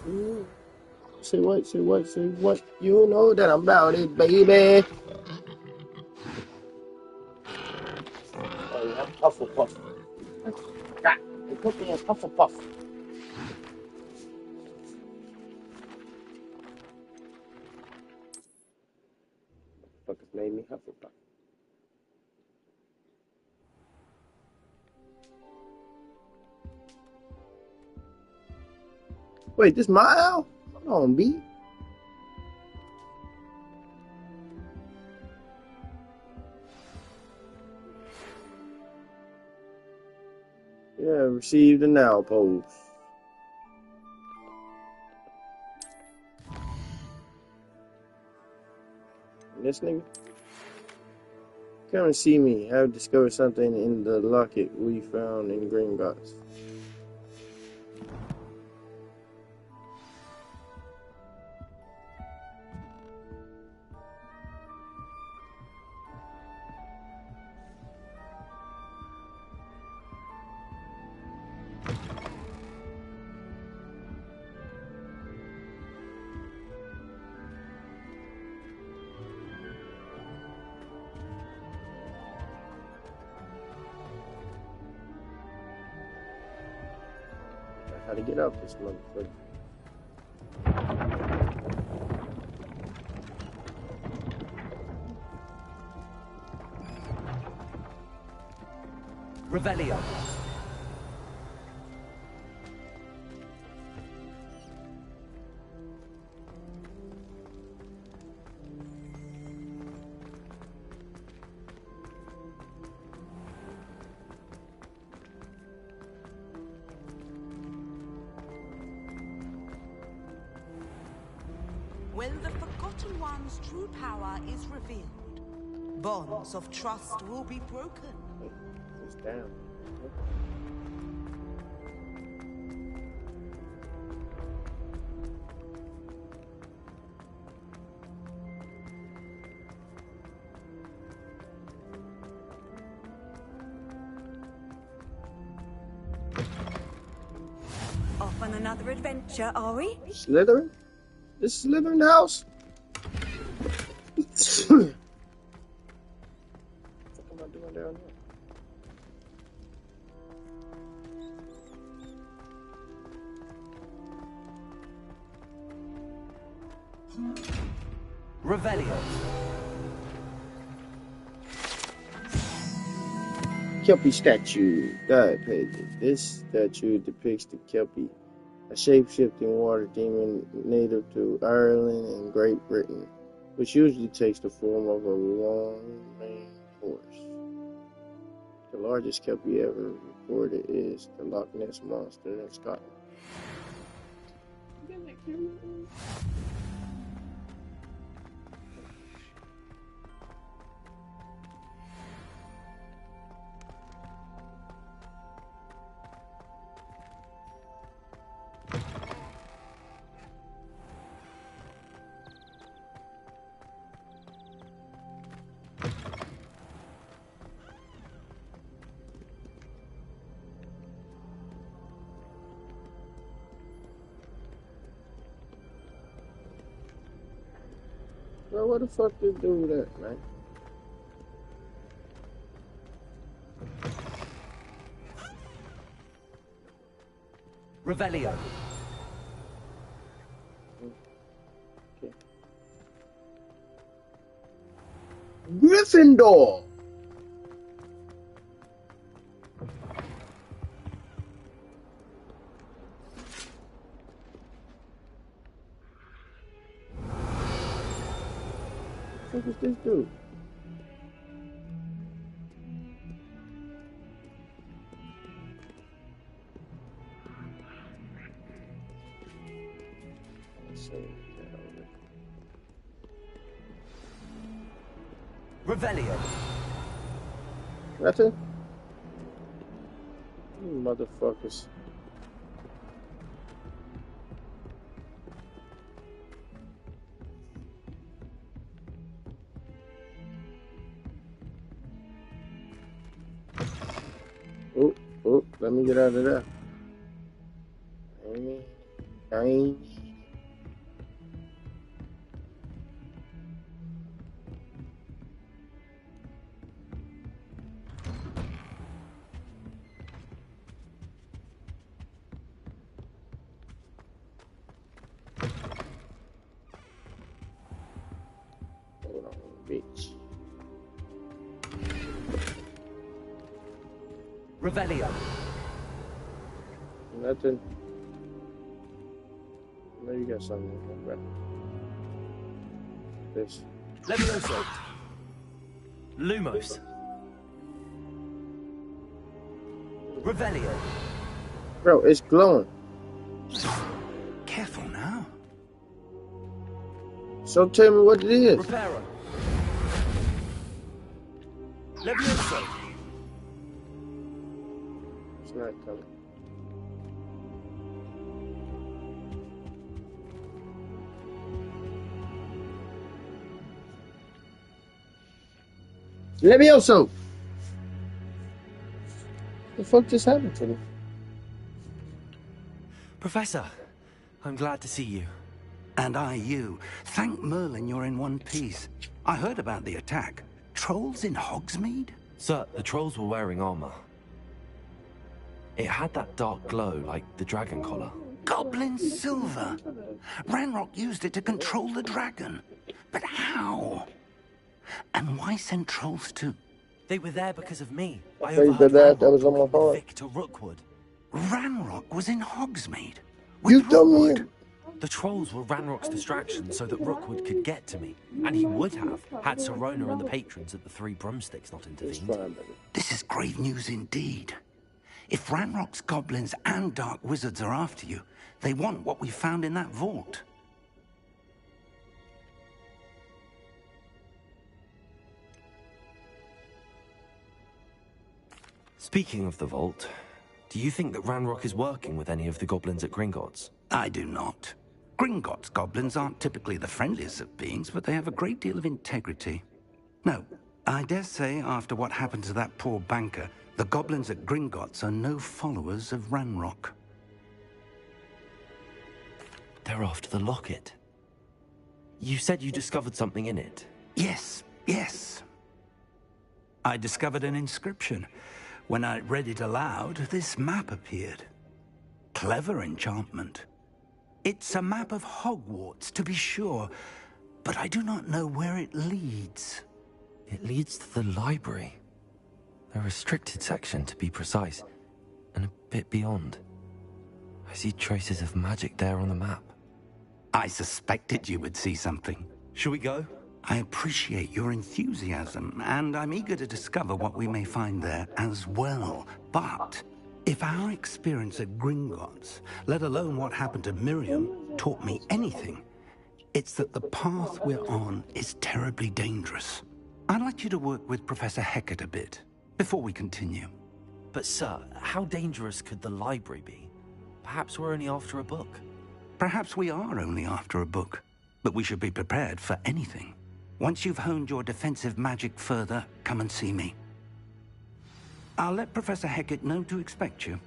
Mm. Say what? Say what? Say what? You know that I'm about it, baby. Oh yeah, Hufflepuff. God, they put me in Hufflepuff. Fuckers made me Hufflepuff. Wait, this my owl? Hold on, B. Yeah, received an owl pose. And this nigga? Come and see me. I have discovered something in the locket we found in Gringotts. How to get out this motherfucker. Revelio. When the Forgotten One's true power is revealed, bonds of trust will be broken. It's down. Off on another adventure, are we? Slytherin? This is Slytherin house? What am I doing down here? Revelio. Kelpie statue. God painted. This statue depicts the Kelpie, a shape-shifting water demon native to Ireland and Great Britain, which usually takes the form of a long-maned horse. The largest Kelpie ever reported is the Loch Ness Monster in Scotland. Well, what the fuck did do that, man? Revelio. Okay. Gryffindor! What the fuck is this dude? Revelio. Nothing? You motherfuckers. Oh, let me get out of there. Amy, Dang. Hold on, bitch. Revelio. Nothing. I know you got something to come back. This. Levioso. Lumos. Revelio. Bro, it's glowing. Careful now. So tell me what it is. Reparo. Levioso. It's not coming. Levioso! The fuck just happened to me? Professor, I'm glad to see you. And I you. Thank Merlin you're in one piece. I heard about the attack. Trolls in Hogsmeade? Sir, the trolls were wearing armor. It had that dark glow like the dragon collar. Goblin silver. Ranrock used it to control the dragon. But how? And why send trolls to... They were there because of me. I Say overheard that Ranrock was on my talking heart. with Vic to Rookwood. Ranrock was in Hogsmeade? You With dummy. Rookwood? The trolls were Ranrock's distraction so that Rookwood could get to me. And he would have, had Sirona and the patrons at the Three Broomsticks not It's intervened. fine, baby. This is grave news indeed. If Ranrock's goblins and dark wizards are after you, they want what we found in that vault. Speaking of the vault, do you think that Ranrock is working with any of the goblins at Gringotts? I do not. Gringotts goblins aren't typically the friendliest of beings, but they have a great deal of integrity. No, I dare say after what happened to that poor banker, the goblins at Gringotts are no followers of Ranrock. They're after the locket. You said you discovered something in it. Yes, yes. I discovered an inscription. When I read it aloud, this map appeared. Clever enchantment. It's a map of Hogwarts, to be sure, but I do not know where it leads. It leads to the library. A restricted section, to be precise, and a bit beyond. I see traces of magic there on the map. I suspected you would see something. Shall we go? I appreciate your enthusiasm, and I'm eager to discover what we may find there as well. But if our experience at Gringotts, let alone what happened to Miriam, taught me anything, it's that the path we're on is terribly dangerous. I'd like you to work with Professor Hecat a bit before we continue. But sir, how dangerous could the library be? Perhaps we're only after a book. Perhaps we are only after a book, but we should be prepared for anything. Once you've honed your defensive magic further, come and see me. I'll let Professor Hecat know to expect you.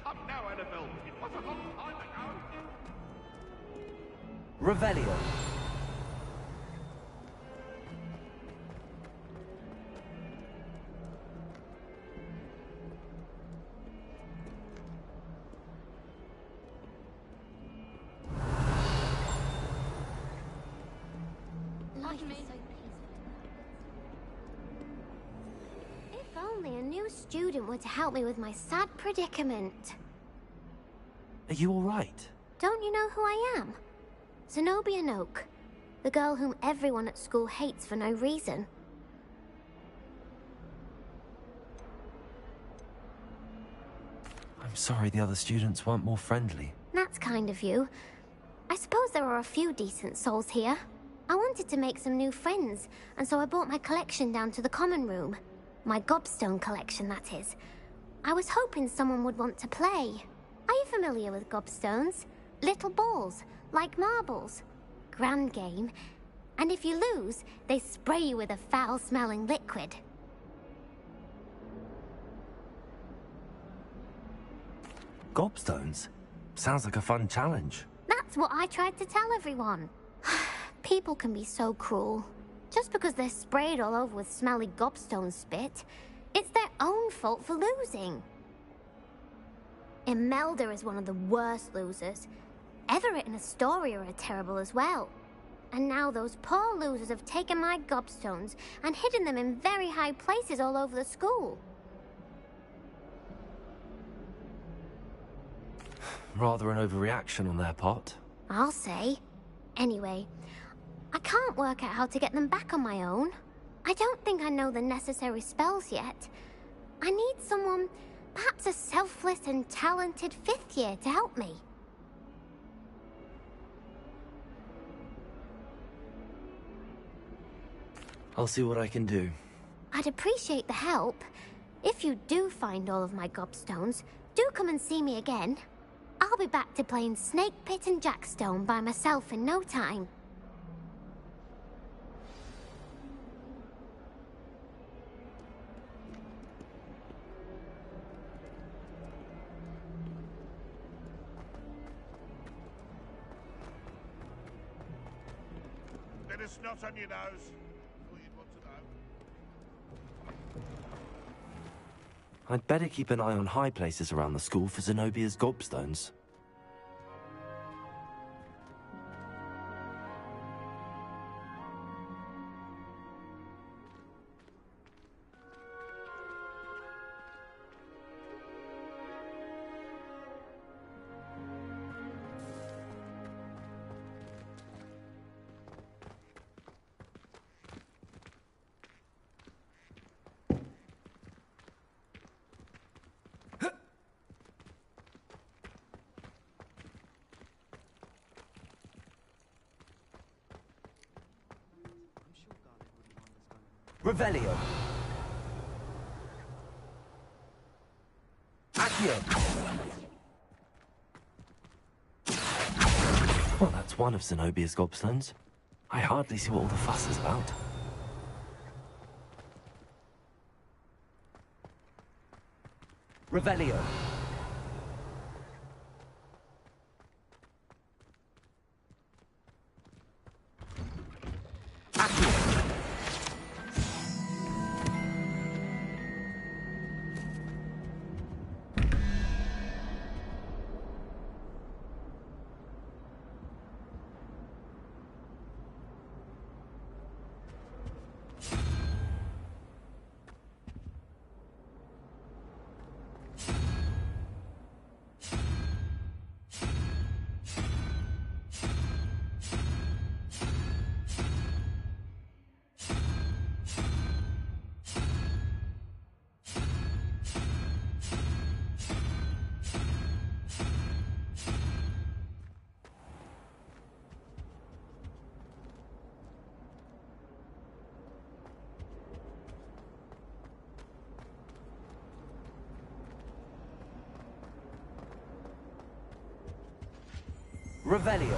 Come now, Annabelle. It was a long time ago. Revelio. Life is so peaceful. If only a new student were to help me with my sad predicament. Are you all right? Don't you know who I am? Zenobia Noak, the girl whom everyone at school hates for no reason. I'm sorry the other students weren't more friendly. That's kind of you. I suppose there are a few decent souls here. I wanted to make some new friends, and so I brought my collection down to the common room. My gobstone collection, that is. I was hoping someone would want to play. Are you familiar with gobstones? Little balls, like marbles. Grand game. And if you lose, they spray you with a foul-smelling liquid. Gobstones? Sounds like a fun challenge. That's what I tried to tell everyone. People can be so cruel. Just because they're sprayed all over with smelly gobstone spit, it's their own fault for losing. Imelda is one of the worst losers. Everett and Astoria are terrible as well. And now those poor losers have taken my gobstones and hidden them in very high places all over the school. Rather an overreaction on their part. I'll say. Anyway, I can't work out how to get them back on my own. I don't think I know the necessary spells yet. I need someone, perhaps a selfless and talented 5th year to help me. I'll see what I can do. I'd appreciate the help. If you do find all of my gobstones, do come and see me again. I'll be back to playing Snake Pit and Jackstone by myself in no time. Bit of snot on your nose. Thought you'd want to know. I'd better keep an eye on high places around the school for Zenobia's gobstones. Revelio. Accio. Well, that's one of Zenobia's gobstones. I hardly see what all the fuss is about. Revelio. Revelio.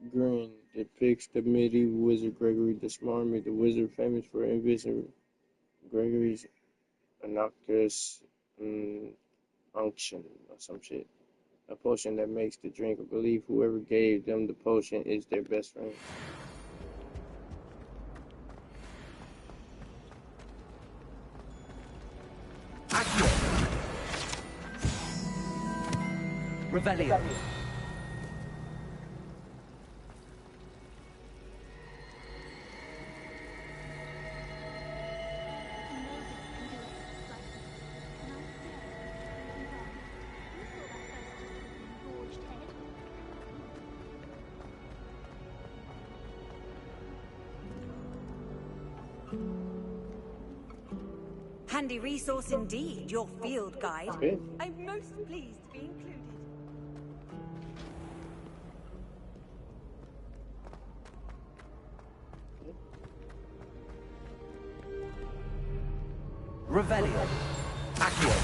grin depicts the medieval wizard Gregory the Smarmy, the wizard famous for inventing Gregory's innocuous unction or some shit. A potion that makes the drinker believe whoever gave them the potion is their best friend. Revelio. Handy resource indeed, your field guide. Okay. I'm most pleased to be included. Revelio. Accio.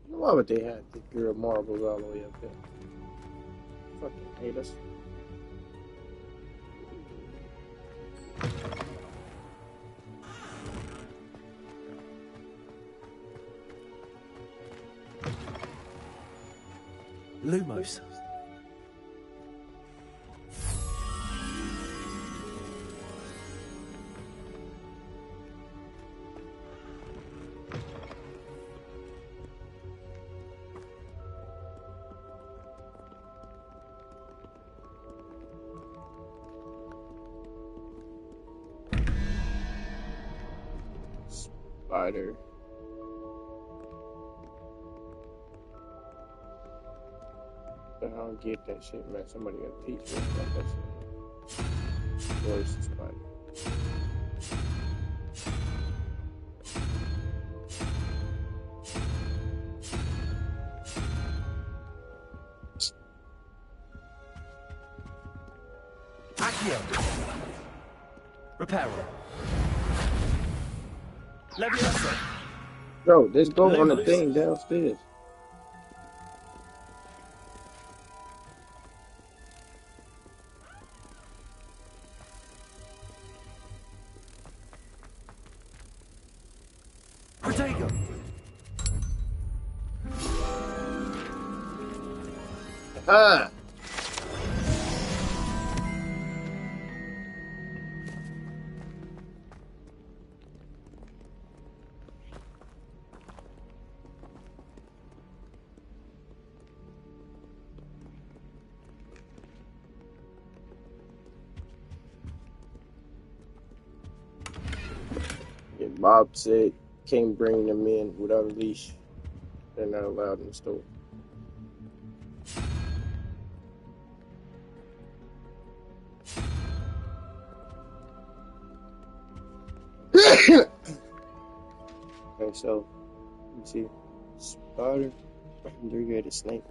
Why would they have the girl marbles all the way up there? Fucking hate us. Lumos. Spider. I don't get that shit, man. Somebody gotta teach me about that shit. Where's the spider? Accio. Reparo. Leviosa. Bro, let's go on the thing downstairs. Protego. Ah! Yeah, Bob said can't bring them in without a leash. They're not allowed in the store. Okay, so you see spider, three-headed snake.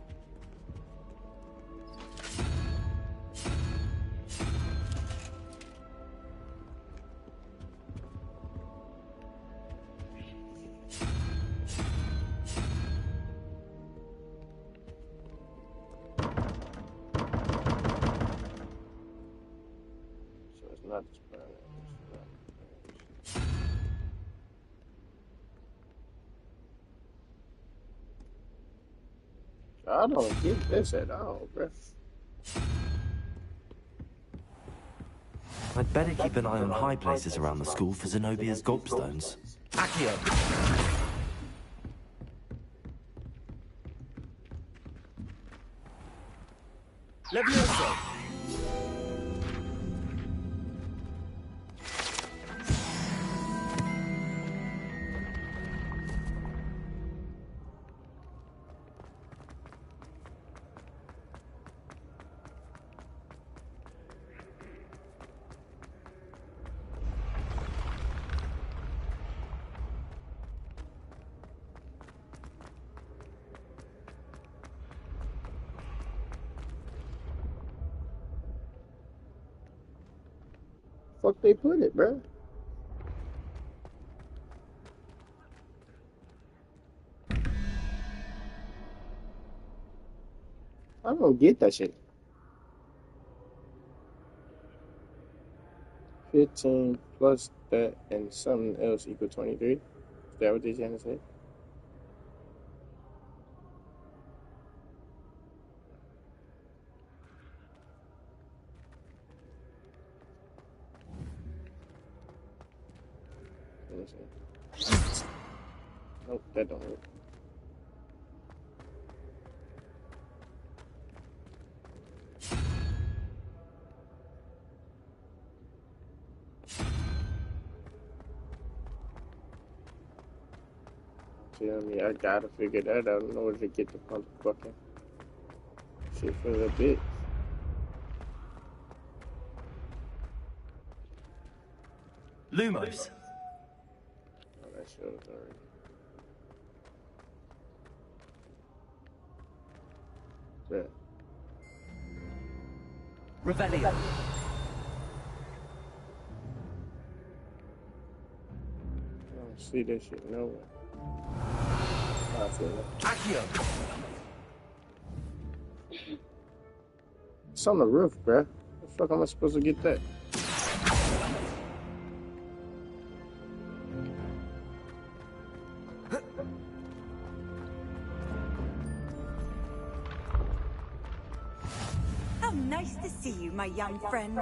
So it's not the spider. It's not. I don't get this at all, bro. I'd better keep an eye on high places around the school for Zenobia's gobstones. Accio. Leviosa. fuck they put it, bro? I don't get that shit. 15 plus that and something else equal 23. Is that what they're trying to say? Let me see. Nope, that don't work. Tell me, I gotta figure that out in order to get the motherfucking shit for the bit. Lumos. Oh, that shit was already. Yeah. Revelio. I don't see that shit nowhere. I feel it. Accio. It's on the roof, bruh. The fuck am I supposed to get that? How nice to see you, my young friend.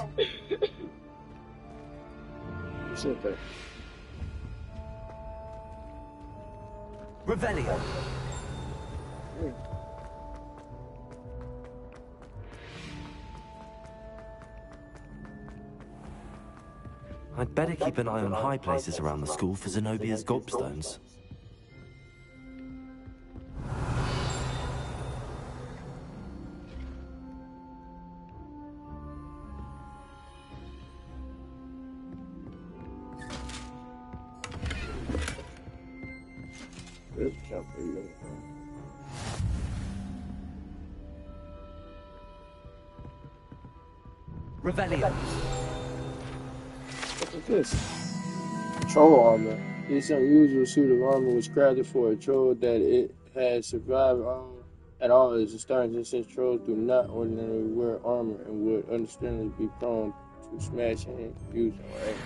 Shit there. Revelio. I'd better keep an eye on high places around the school for Zenobia's gobstones. Good jump for you. Revelio. What is this? Troll armor. This unusual suit of armor was crafted for a troll that it has survived at all as a starting since trolls do not ordinarily wear armor and would understandably be prone to smashing and using, right?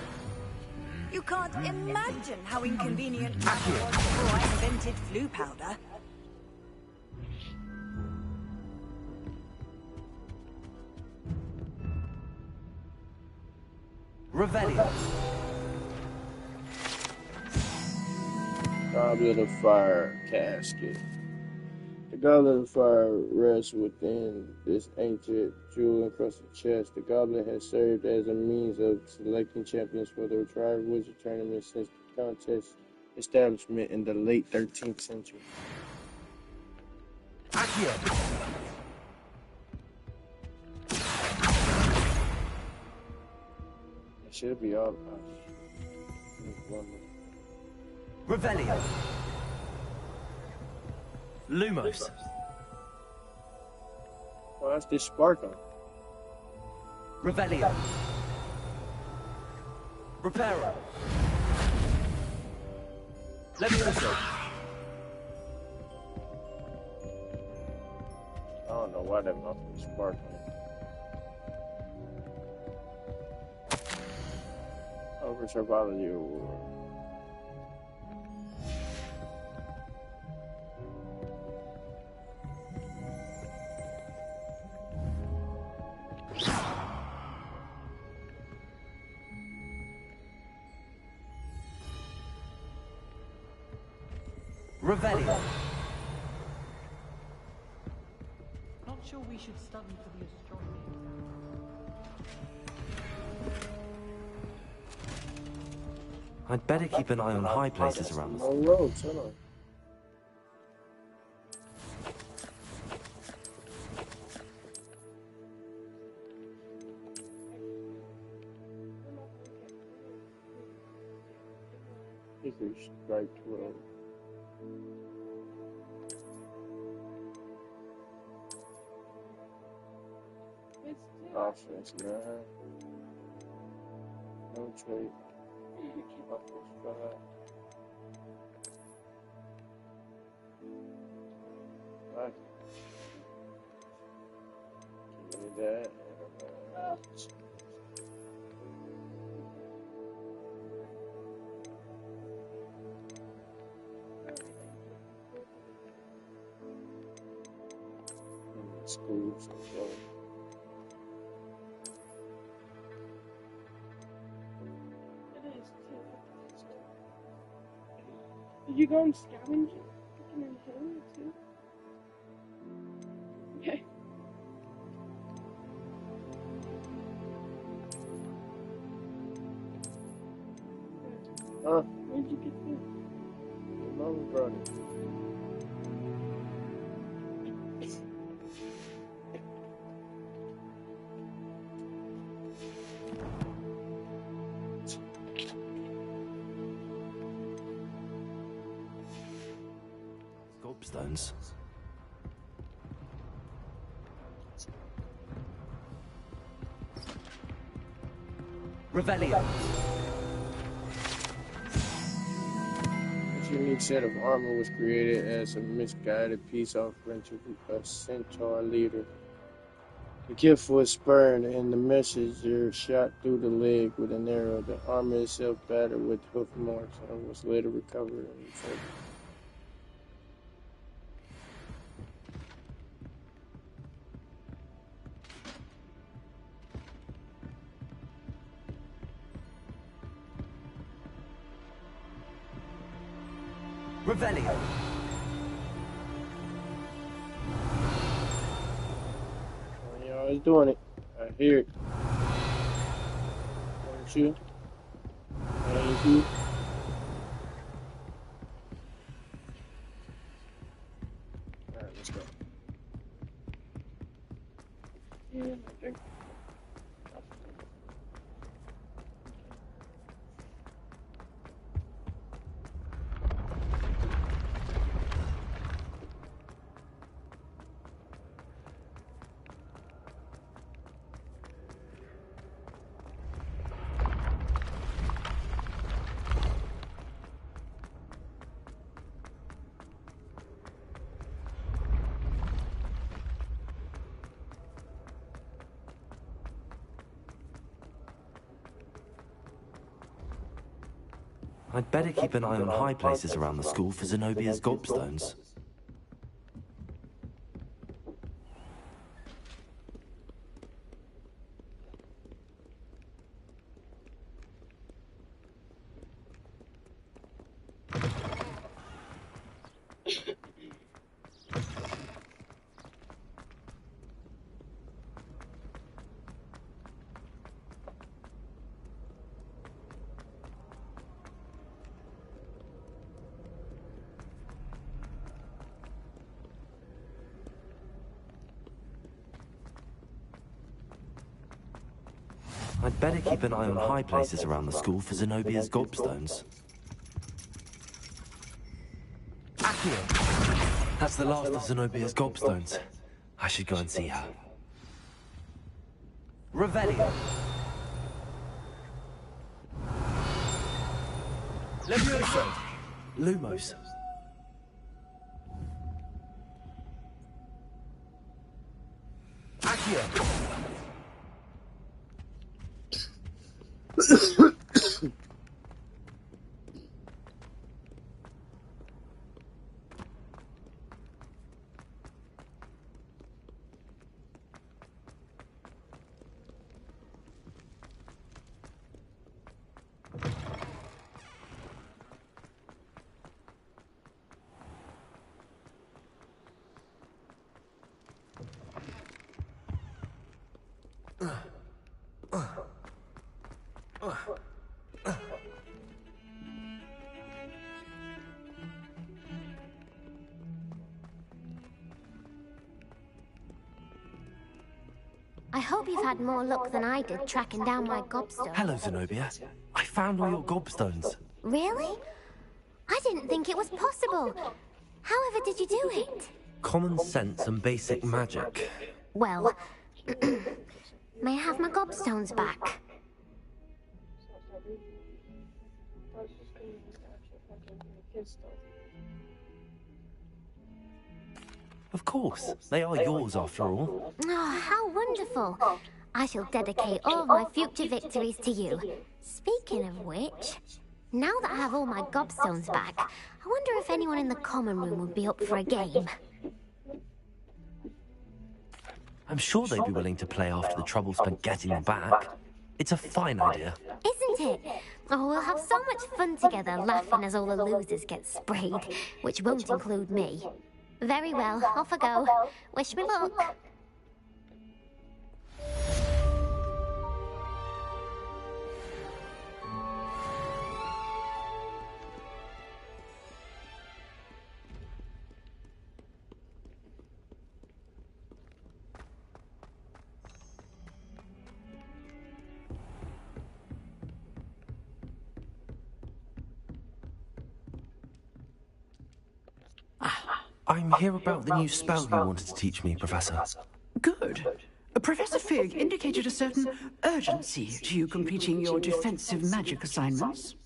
You can't imagine how inconvenient that was before I invented flu powder. Revelio. Goblet of Fire casket. The Goblet of Fire rests within this ancient jewel-encrusted chest. The goblet has served as a means of selecting champions for the Tri-Wizard Tournament since the contest establishment in the late 13th century. Accio. It should be all. Revelio. Lumos. Why is this sparkling? Revelio. Reparo. Levioso. I don't know why that mouth is sparkling. Over Survivology Award. Revelio. Not sure we should study for the astronomy exam. I'd better keep an eye on high places around the school. No roads, hold on. Hickory striped road. Offense, man. trade. Right. Give me that. Schools. So. Did you go and scavenge it? In the hill too? Okay. Huh? Where'd you get this? Your mama brought it. Gobstones. Revelio. This unique set of armor was created as a misguided peace offering to a centaur leader. The gift was spurned, and the messenger shot through the leg with an arrow. The armor itself battered with hoof marks and was later recovered and sold. Revelio. Y'all is doing it. I hear it. Don't you? Thank you. Alright, let's go. Yeah, okay. I'd better keep an eye on high places around the school for Zenobia's gobstones. I'd better keep an eye on high places around the school for Zenobia's gobstones. Accio! That's the last of Zenobia's gobstones. I should go and see her. Revelio. Levioso. Lumos. Accio. I hope you've had more luck than I did tracking down my gobstone. Hello, Zenobia. I found all your gobstones. Really? I didn't think it was possible. However did you do it? Common sense and basic magic. Well, may I have my gobstones back? actually fucking kissed them. Of course, they are yours after all. Oh, how wonderful. I shall dedicate all of my future victories to you. Speaking of which, now that I have all my gobstones back, I wonder if anyone in the common room would be up for a game. I'm sure they'd be willing to play after the trouble spent getting them back. It's a fine idea. Isn't it? Oh, we'll have so much fun together, laughing as all the losers get sprayed, which won't include me. Very well, off I go. Wish me luck. I'm here about the new spell you wanted to teach me, Professor. Good. Professor Fig indicated a certain urgency to you completing your defensive magic assignments.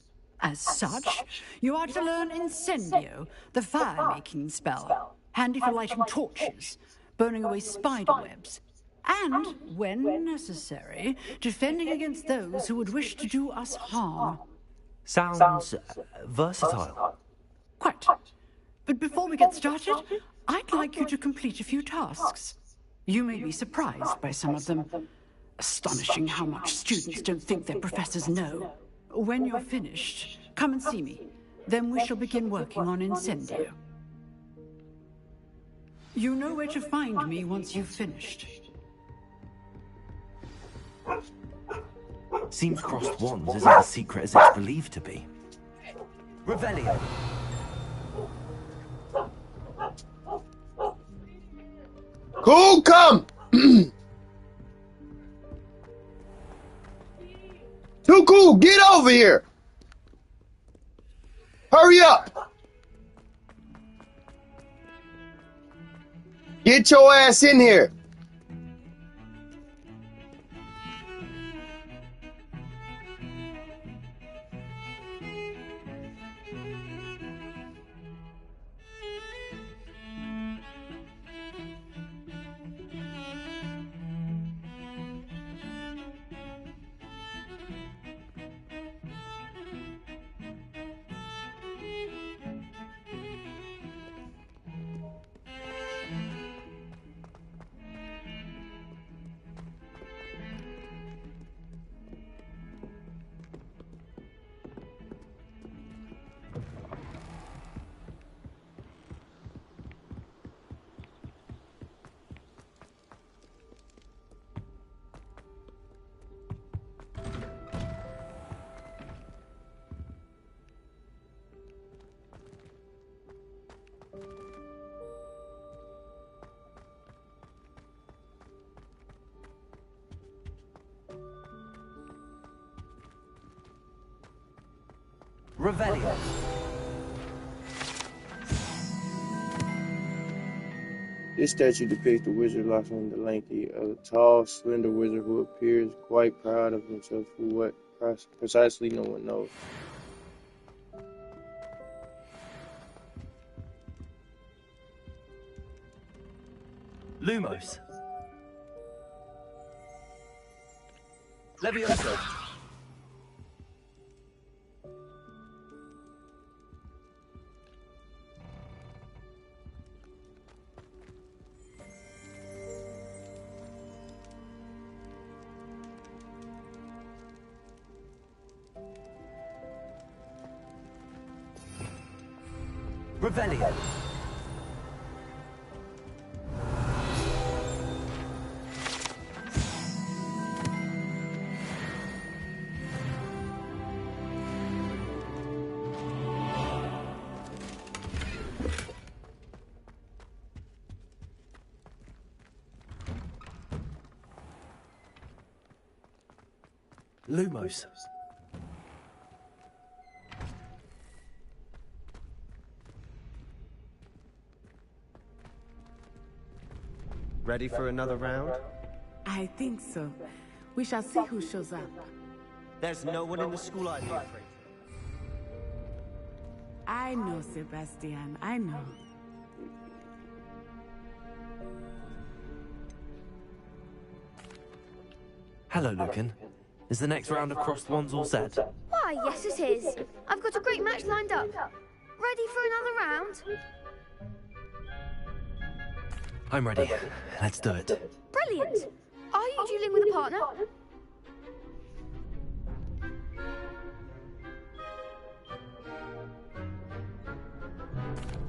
As such, you are to learn Incendio, the fire-making spell, handy for lighting torches, burning away spider webs, and, when necessary, defending against those who would wish to do us harm. Sounds versatile. Quite. But before we get started, I'd like you to complete a few tasks. You may be surprised by some of them. Astonishing how much students don't think their professors know. When you're finished, come and see me. Then we shall begin working on Incendio. You know where to find me once you've finished. Seems crossed wands isn't as secret as it's believed to be. Revelio. Cool, come! Too cool, get over here! Hurry up! Get your ass in here! Revelio. This statue depicts the wizard Lachlan the Lanky, a tall, slender wizard who appears quite proud of himself for what precisely no one knows. Lumos. Levioso. Revelio. Lumos. Ready for another round? I think so. We shall see who shows up. There's no one in the school I'd be afraid I know, Sebastian. I know. Hello, Lucan. Is the next round of crossed wands all set? Why, yes it is. I've got a great match lined up. Ready for another round? I'm ready. Let's do it. Brilliant. Are you dueling with a partner?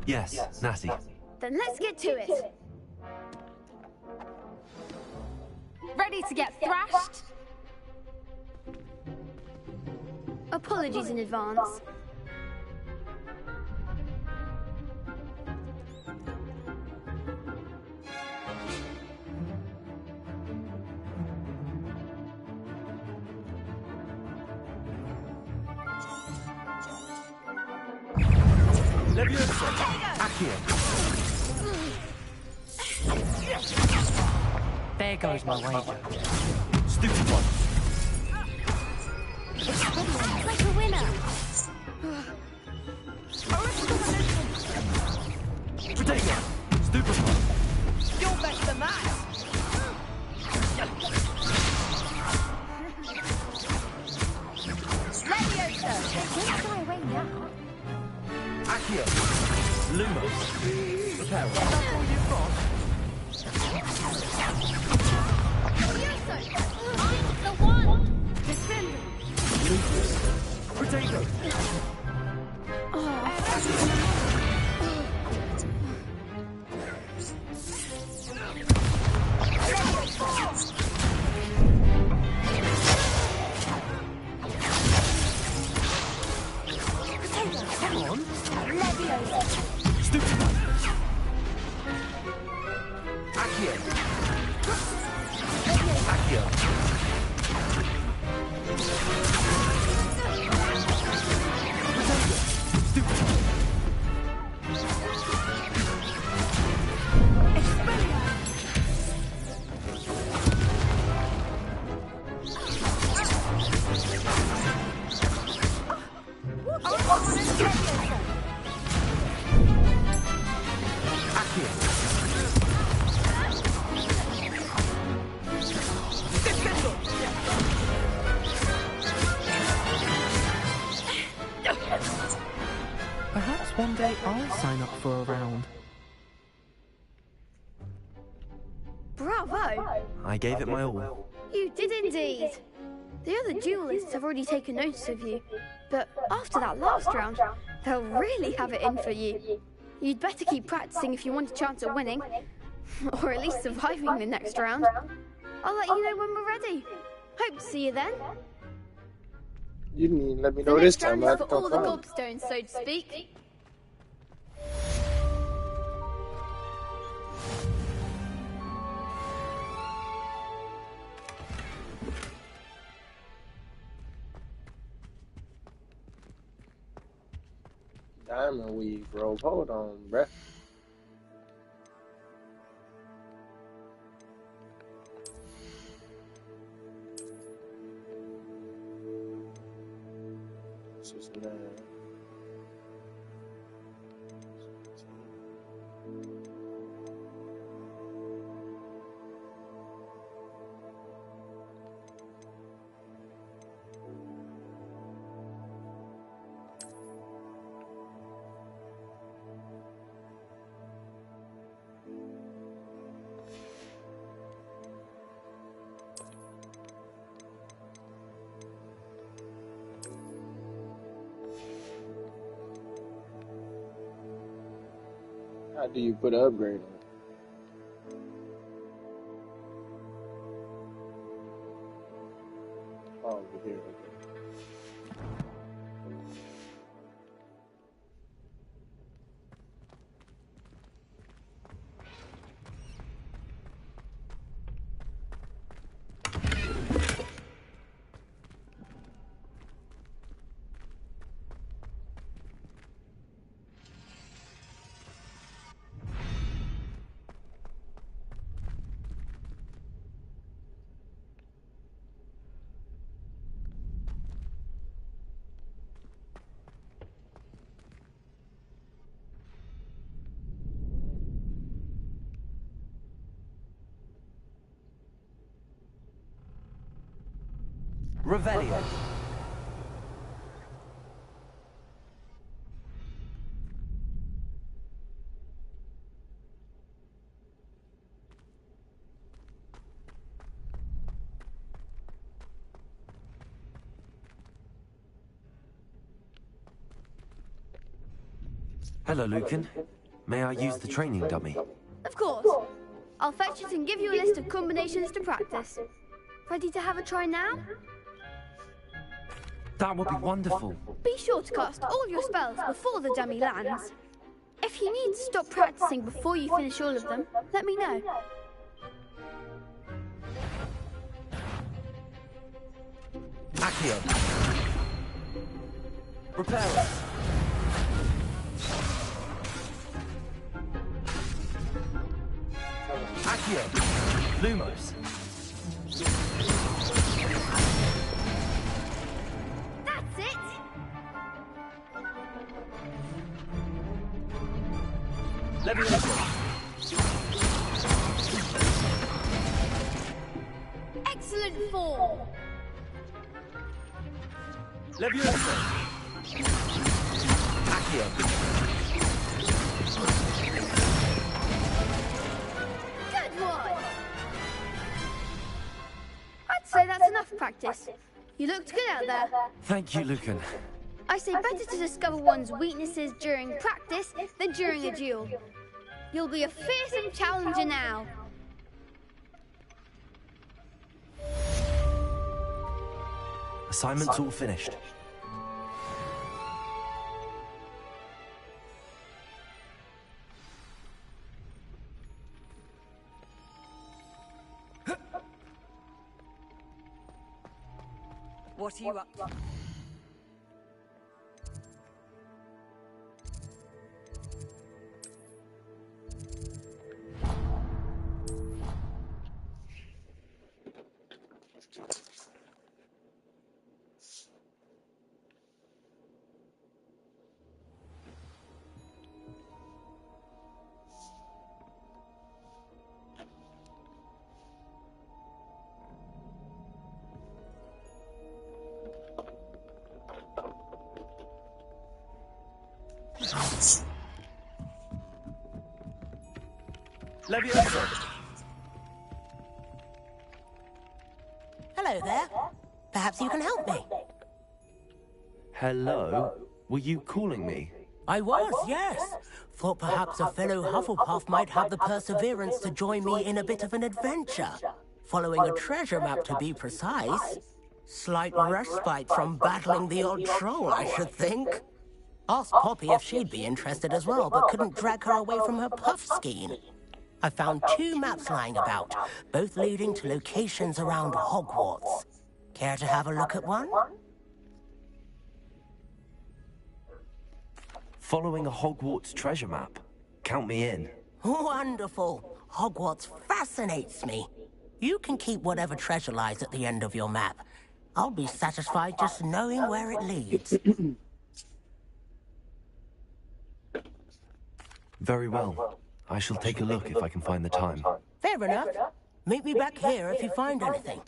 Yes, Natty. Then let's get to it. Ready to get thrashed? Apologies in advance. Leviosa! Accio! There goes my wager. Stupid one! It's like a winner. Potato! Stupid one! You're better than that! Leviosa! They can't fly away now. Accio! Lumos! Reparo! That's all you've got? Leviosa! I'm the one! Defend! Lupus! Potato! Come on. Leviosa! Stupid one! Accio! Accio! Potato! Stupid one! Perhaps one day I'll sign up for a round. Bravo! I gave it my all. You did indeed. The other duelists have already taken notice of you, but after that last round, they'll really have it in for you. You'd better keep practicing if you want a chance at winning, or at least surviving the next round. I'll let you know when we're ready. Hope to see you then. You didn't even let me The know this next time. round I is had for to come all the home. gobstones, so to speak. Diamond weave rope. Hold on, bruh. This is 9. How do you put an upgrade on? Oh, over here. Okay. Revelio. Hello, Lucan. May I use the training dummy? Of course. I'll fetch it and give you a list of combinations to practice. Ready to have a try now? That would be wonderful. Be sure to cast all your spells before the dummy lands. If you need to stop practicing before you finish all of them, let me know. Accio. Reparo. Accio. Lumos. That's it! Levioso. Excellent form! Levioso. Accio. Good one! I'd say that's enough practice. You looked good out there. Thank you, Lucan. I say better to discover one's weaknesses during practice than during a duel. You'll be a fearsome challenger now. Assignment's all finished. What are you up to? Levioso. Hello there. Perhaps you can help me. Hello? Were you calling me? I was, yes. Thought perhaps a fellow Hufflepuff might have the perseverance to join me in a bit of an adventure. Following a treasure map, to be precise. Slight respite from battling the odd troll, I should think. Asked Poppy if she'd be interested as well, but couldn't drag her away from her puff skein. I found 2 maps lying about, both leading to locations around Hogwarts. Care to have a look at one? Following a Hogwarts treasure map. Count me in. Wonderful. Hogwarts fascinates me. You can keep whatever treasure lies at the end of your map. I'll be satisfied just knowing where it leads. Very well. I shall take a look if I can find the time. Fair enough. Meet me back here if you find anything.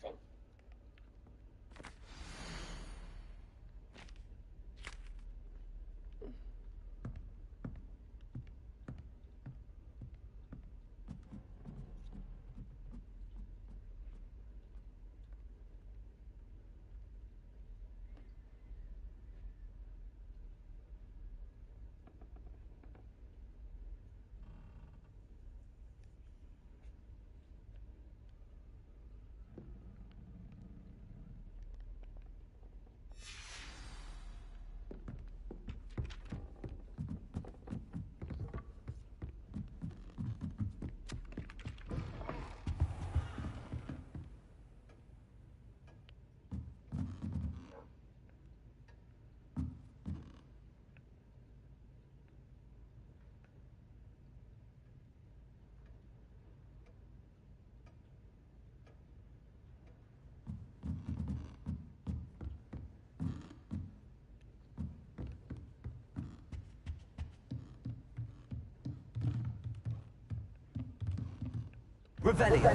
Revelio.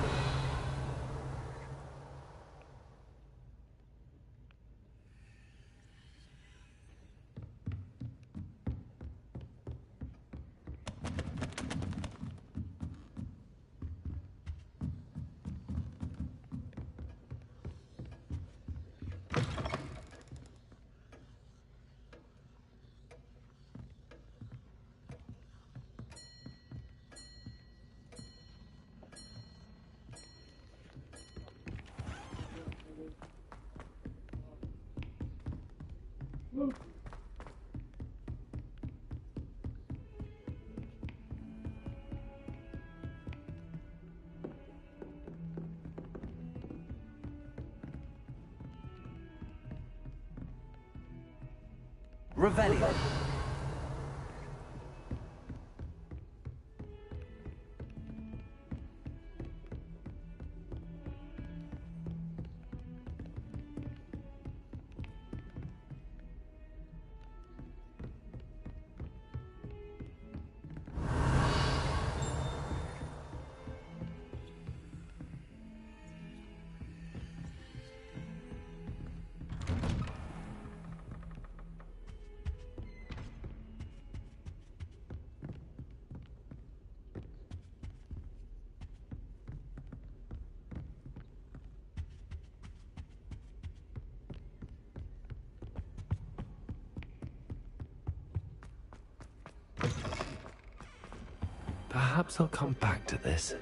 Revelio. Perhaps I'll come back to this.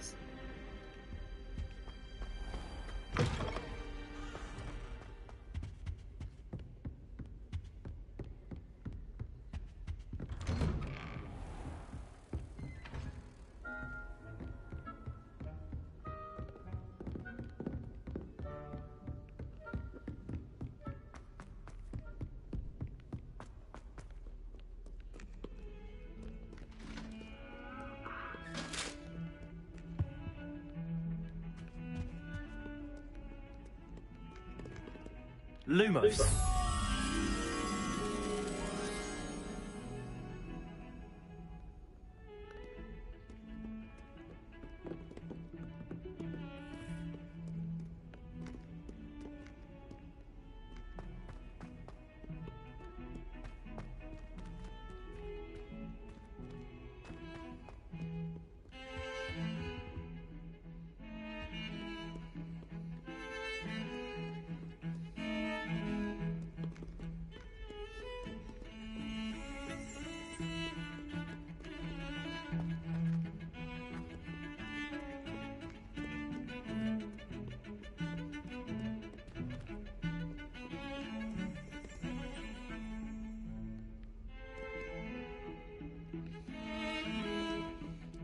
Lumos.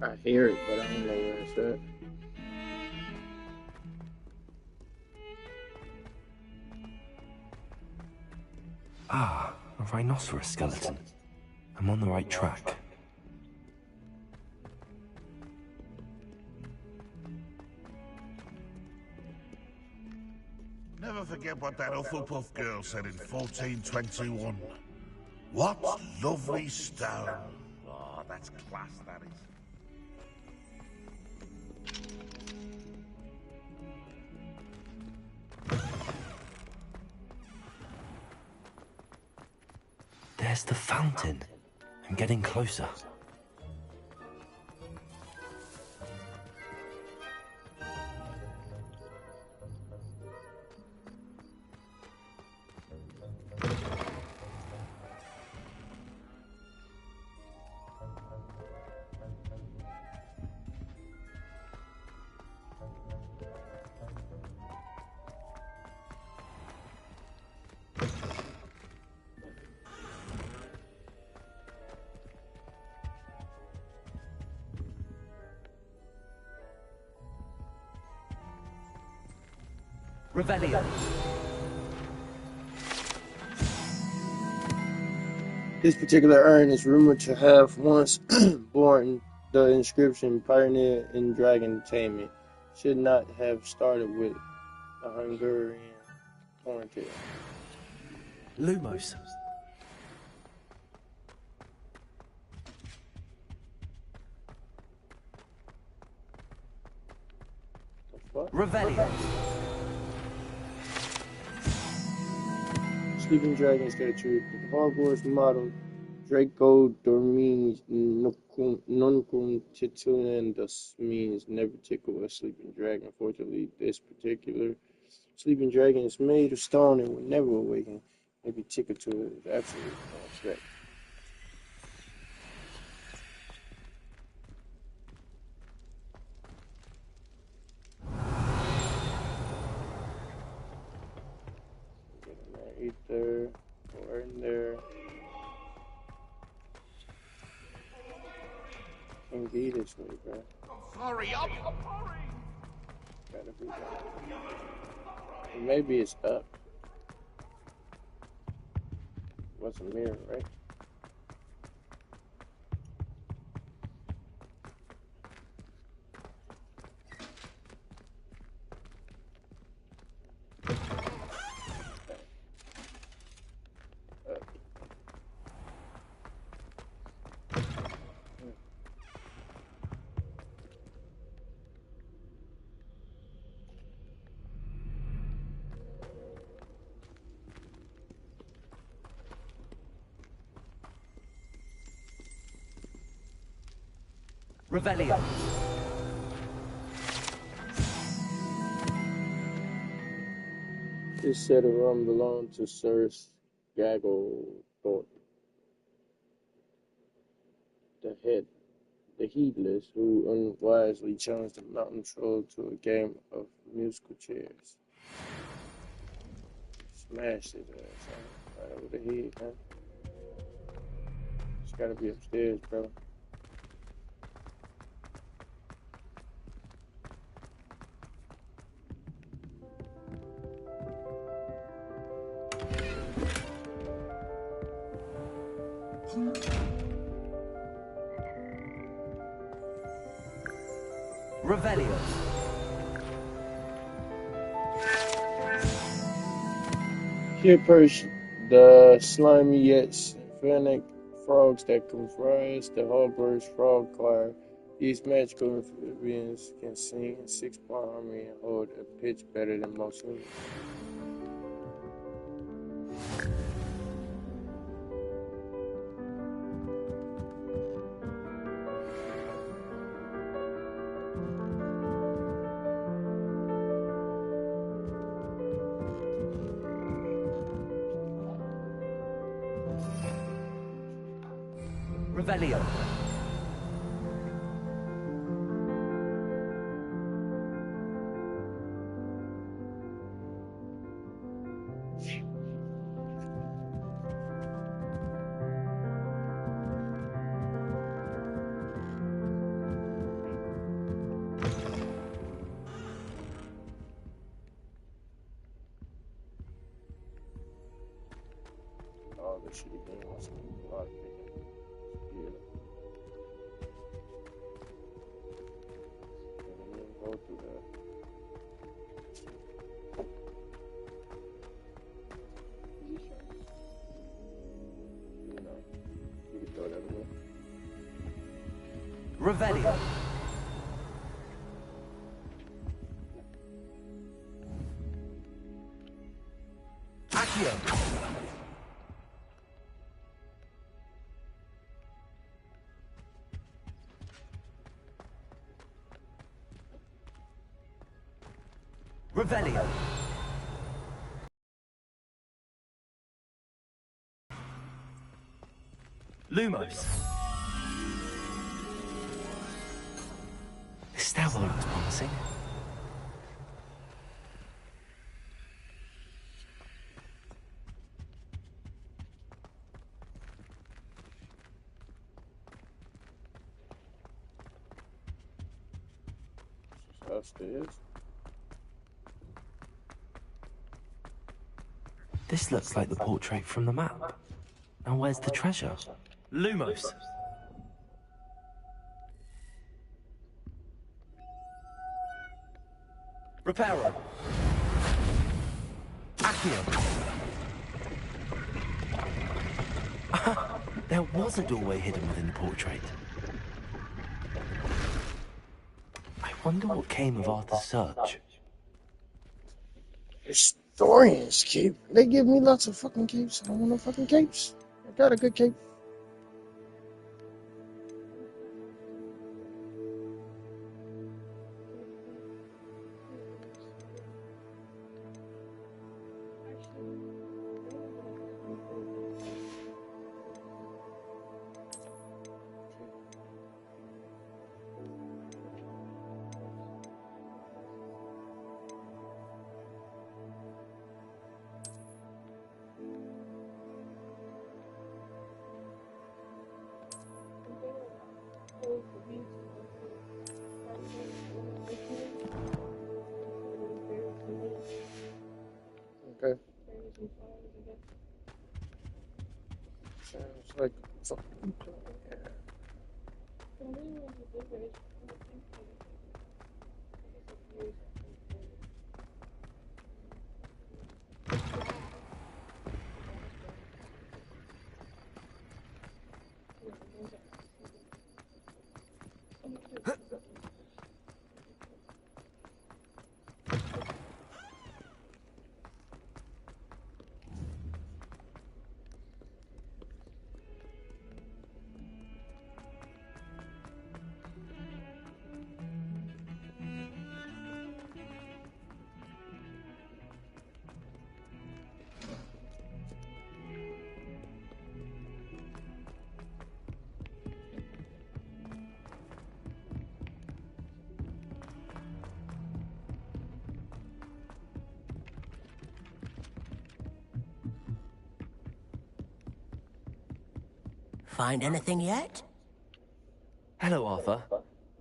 I hear it, but I don't know where it's at. Ah, a rhinoceros skeleton. I'm on the right track. Never forget what that Hufflepuff girl said in 1421. What lovely stone. Oh, that's class, that is. There's the fountain. I'm getting closer. Revelio. This particular urn is rumored to have once borne the inscription "Pioneer in Dragon Taming." Should not have started with a Hungarian ponytail. Lumos. What? Revelio. Sleeping Dragon statue. The Hogwarts model Draco dormis nunquam titillandus means never tickle a sleeping dragon. Fortunately, this particular sleeping dragon is made of stone and will never awaken. Maybe tickle to it is absolutely no threat. Get in there, eat there, go in there. Can't be this way, bro. Hurry up! Gotta be down. Maybe it's up. was a mirror, right? Revelio. This set of rum belonged to Sir Gagglethorpe, the heedless, who unwisely challenged the mountain troll to a game of musical chairs. Smashed his ass right over the head, huh? It's gotta be upstairs, bro. Revelio. Here perch the slimy yet phoenix frogs that comprise the Hogwarts frog choir. These magical amphibians can sing in 6-part harmony and hold a pitch better than most humans. Revelio. Oh, this shitty game was a lot bigger. Yeah. And then go through that. You can throw that away. Revelio. Accio. Revelio. Lumos. This stairwell looks promising. Upstairs. This looks like the portrait from the map. Now where's the treasure? Lumos. Reparo. Accio. There was a doorway hidden within the portrait. I wonder what came of Arthur's search. Historian's cape. They give me lots of fucking capes. I don't want no fucking capes. I got a good cape. Find anything yet? Hello, Arthur.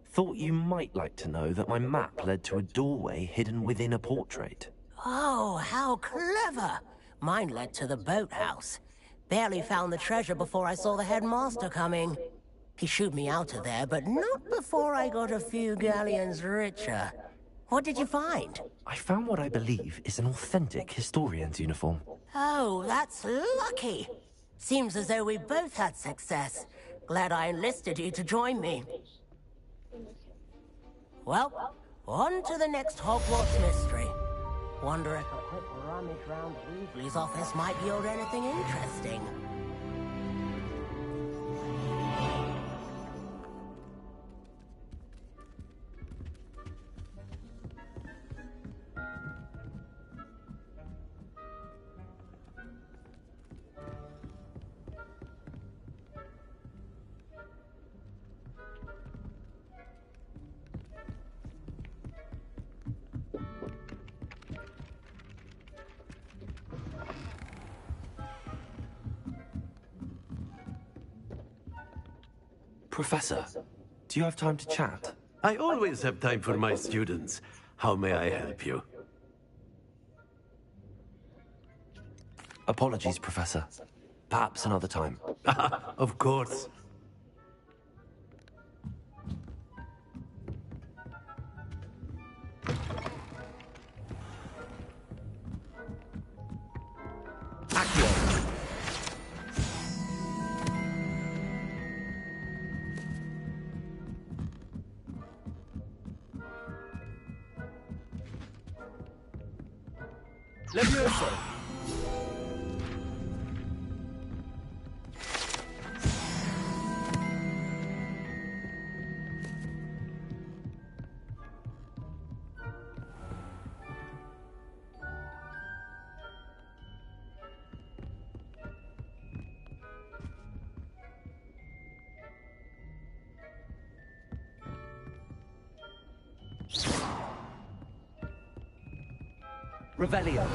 Thought you might like to know that my map led to a doorway hidden within a portrait. Oh, how clever! Mine led to the boathouse. Barely found the treasure before I saw the headmaster coming. He shooed me out of there, but not before I got a few galleons richer. What did you find? I found what I believe is an authentic historian's uniform. Oh, that's lucky. Seems as though we both had success. Glad I enlisted you to join me. Well, on to the next Hogwarts mystery. Wonder if a quick rummage round Weasley's office might yield anything interesting. Professor, do you have time to chat? I always have time for my students. How may I help you? Apologies, Professor. Perhaps another time. Of course. Levioso! Revelio.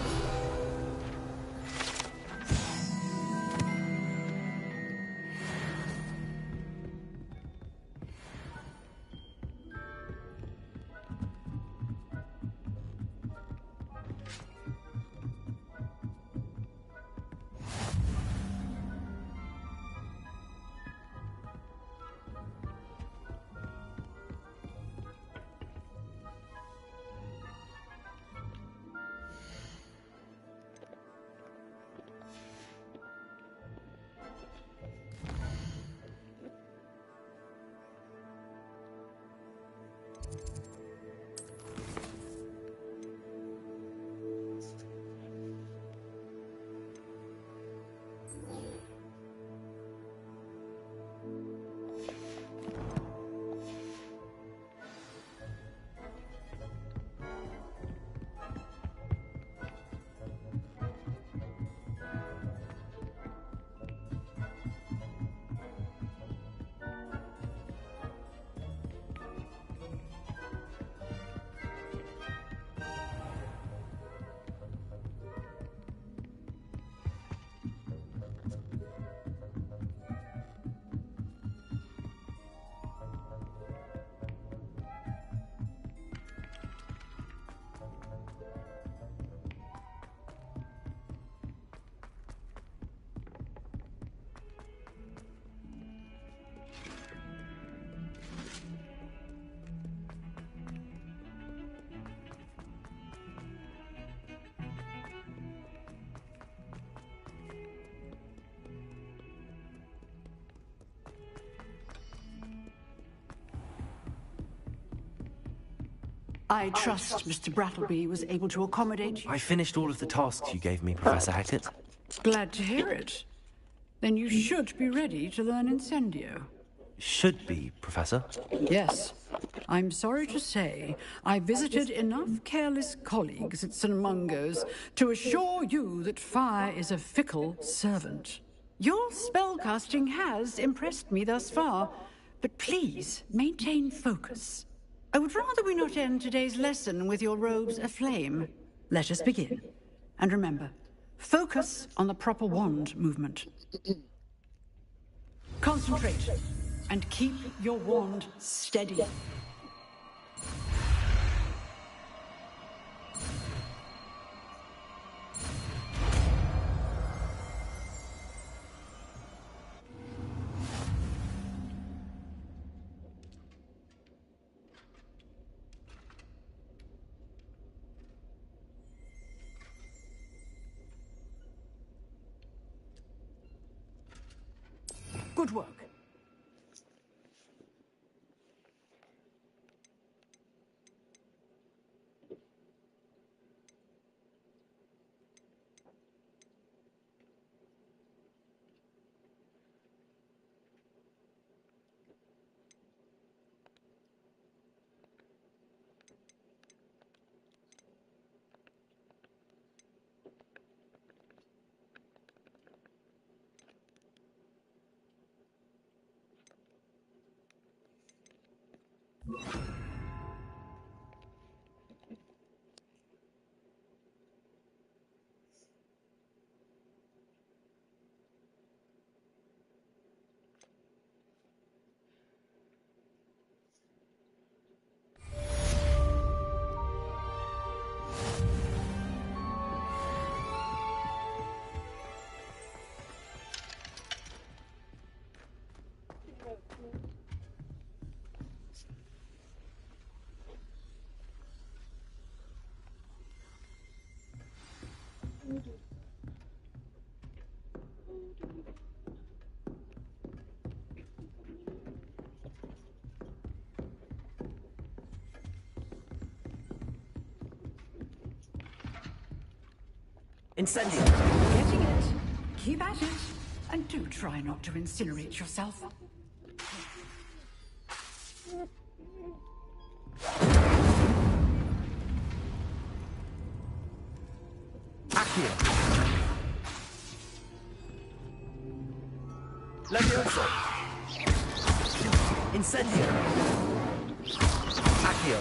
I trust Mr. Brattleby was able to accommodate you. I finished all of the tasks you gave me, Professor Hackett. Glad to hear it. Then you should be ready to learn Incendio. Should be, Professor. Yes. I'm sorry to say, I visited enough careless colleagues at St. Mungo's to assure you that fire is a fickle servant. Your spellcasting has impressed me thus far, but please maintain focus. I would rather we not end today's lesson with your robes aflame. Let us begin. And remember, focus on the proper wand movement. Concentrate, and keep your wand steady. Good work. Incendio! Getting it. Keep at it. And do try not to incinerate yourself. Accio! Levioso! Incendio! Accio!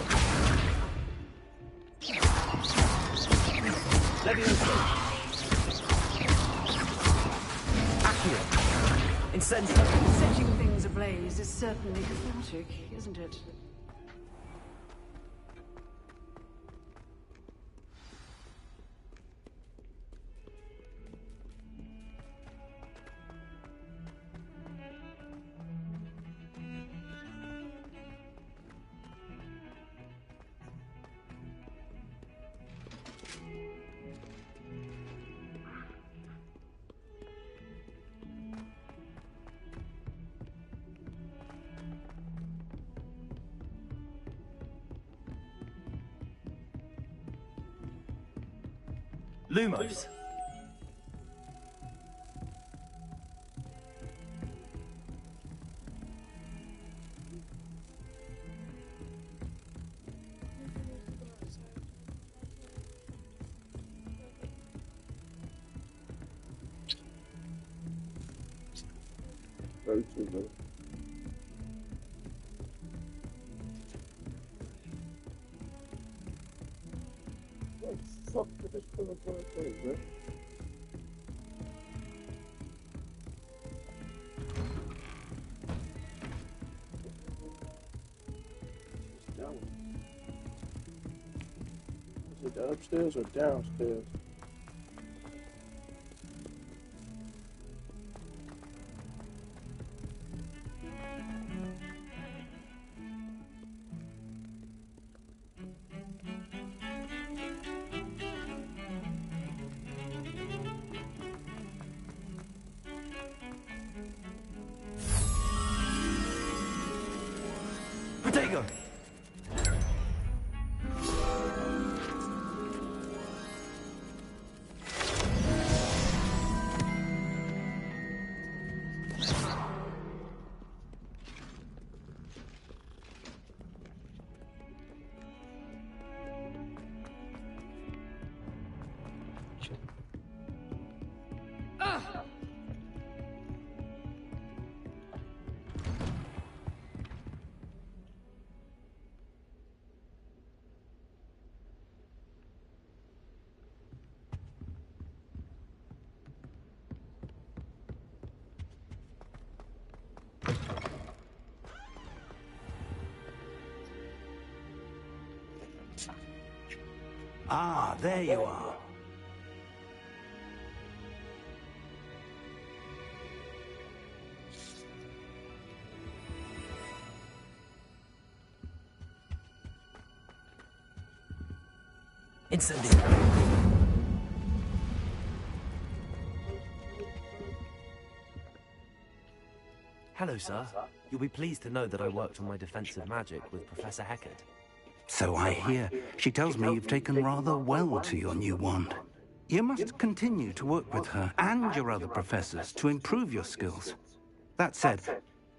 Levioso! Incendio! Setting things ablaze is certainly cathartic, isn't it? Lumos. Go to the fuck did this pull up on the bro? Is it upstairs or downstairs? Ah, there you are. Incendio. Hello, sir. You'll be pleased to know that I worked on my defensive magic with Professor Heckard. So I hear. She tells me you've taken rather well to your new wand. You must continue to work with her and your other professors to improve your skills. That said,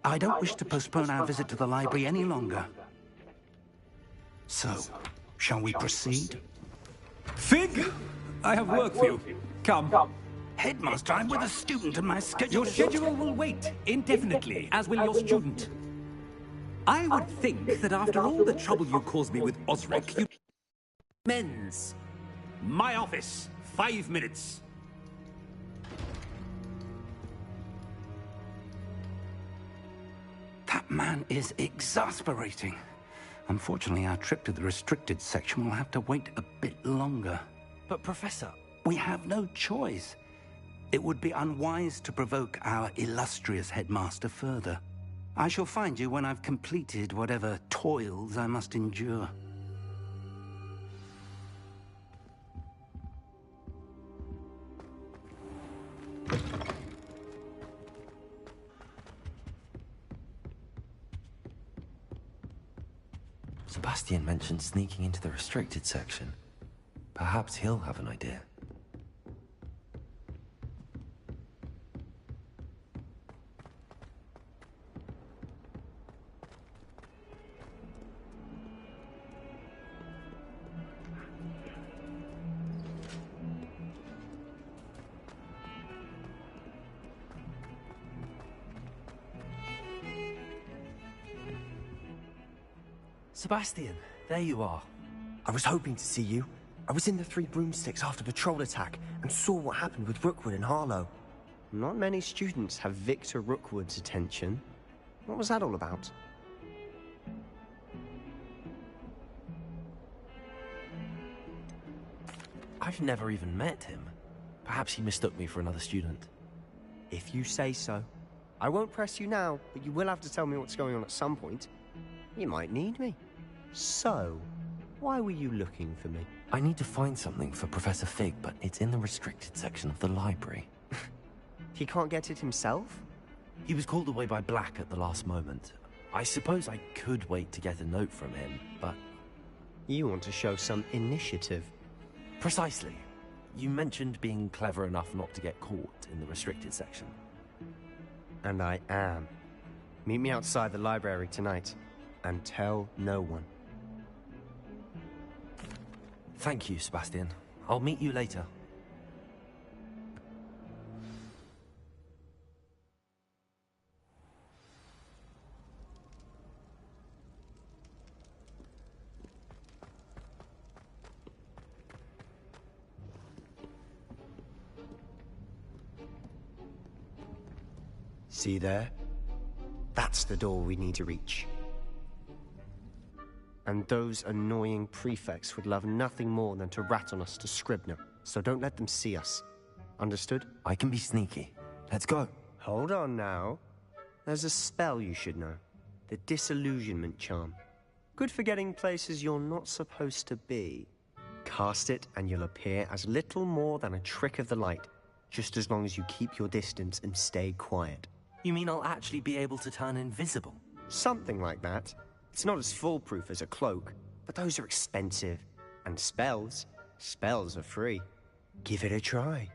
I don't wish to postpone our visit to the library any longer. So, shall we proceed? Fig! I have work for you. Come. Headmaster, I'm with a student and my schedule... Your schedule will wait indefinitely, as will your student. I would think that after all the trouble you caused me with Osric, you... Men's. My office. 5 minutes. That man is exasperating. Unfortunately, our trip to the restricted section will have to wait a bit longer. But, Professor... We have no choice. It would be unwise to provoke our illustrious headmaster further. I shall find you when I've completed whatever toils I must endure. Sebastian mentioned sneaking into the restricted section. Perhaps he'll have an idea. Sebastian, there you are. I was hoping to see you. I was in the Three Broomsticks after the troll attack and saw what happened with Rookwood and Harlow. Not many students have Victor Rookwood's attention. What was that all about? I've never even met him. Perhaps he mistook me for another student. If you say so. I won't press you now, but you will have to tell me what's going on at some point. You might need me. So, why were you looking for me? I need to find something for Professor Fig, but it's in the restricted section of the library. He can't get it himself? He was called away by Black at the last moment. I suppose I could wait to get a note from him, but... You want to show some initiative. Precisely. You mentioned being clever enough not to get caught in the restricted section. And I am. Meet me outside the library tonight, and tell no one. Thank you, Sebastian. I'll meet you later. See there? That's the door we need to reach. And those annoying prefects would love nothing more than to rat on us to Scribner, so don't let them see us. Understood? I can be sneaky. Let's go. Hold on now. There's a spell you should know. The Disillusionment Charm. Good for getting places you're not supposed to be. Cast it and you'll appear as little more than a trick of the light, just as long as you keep your distance and stay quiet. You mean I'll actually be able to turn invisible? Something like that. It's not as foolproof as a cloak, but those are expensive. And spells are free. Give it a try.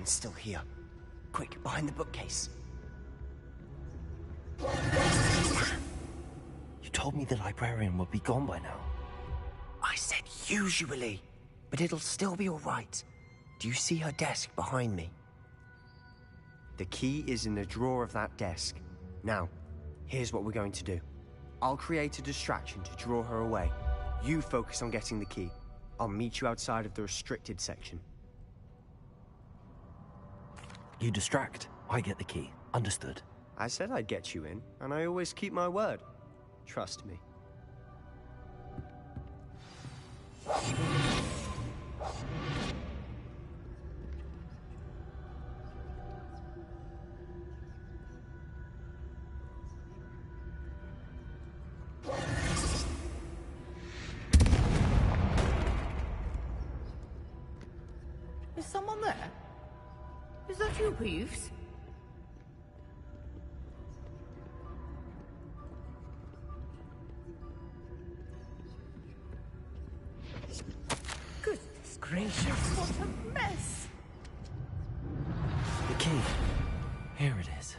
librarian's still here. Quick, behind the bookcase. You told me the librarian would be gone by now. I said usually, but it'll still be all right. Do you see her desk behind me? The key is in the drawer of that desk. Now, here's what we're going to do. I'll create a distraction to draw her away. You focus on getting the key. I'll meet you outside of the restricted section. You distract. I get the key. Understood. I said I'd get you in, and I always keep my word. Trust me. Is someone there? Is that you, Peeves? Goodness gracious, what a mess! The key. Here it is.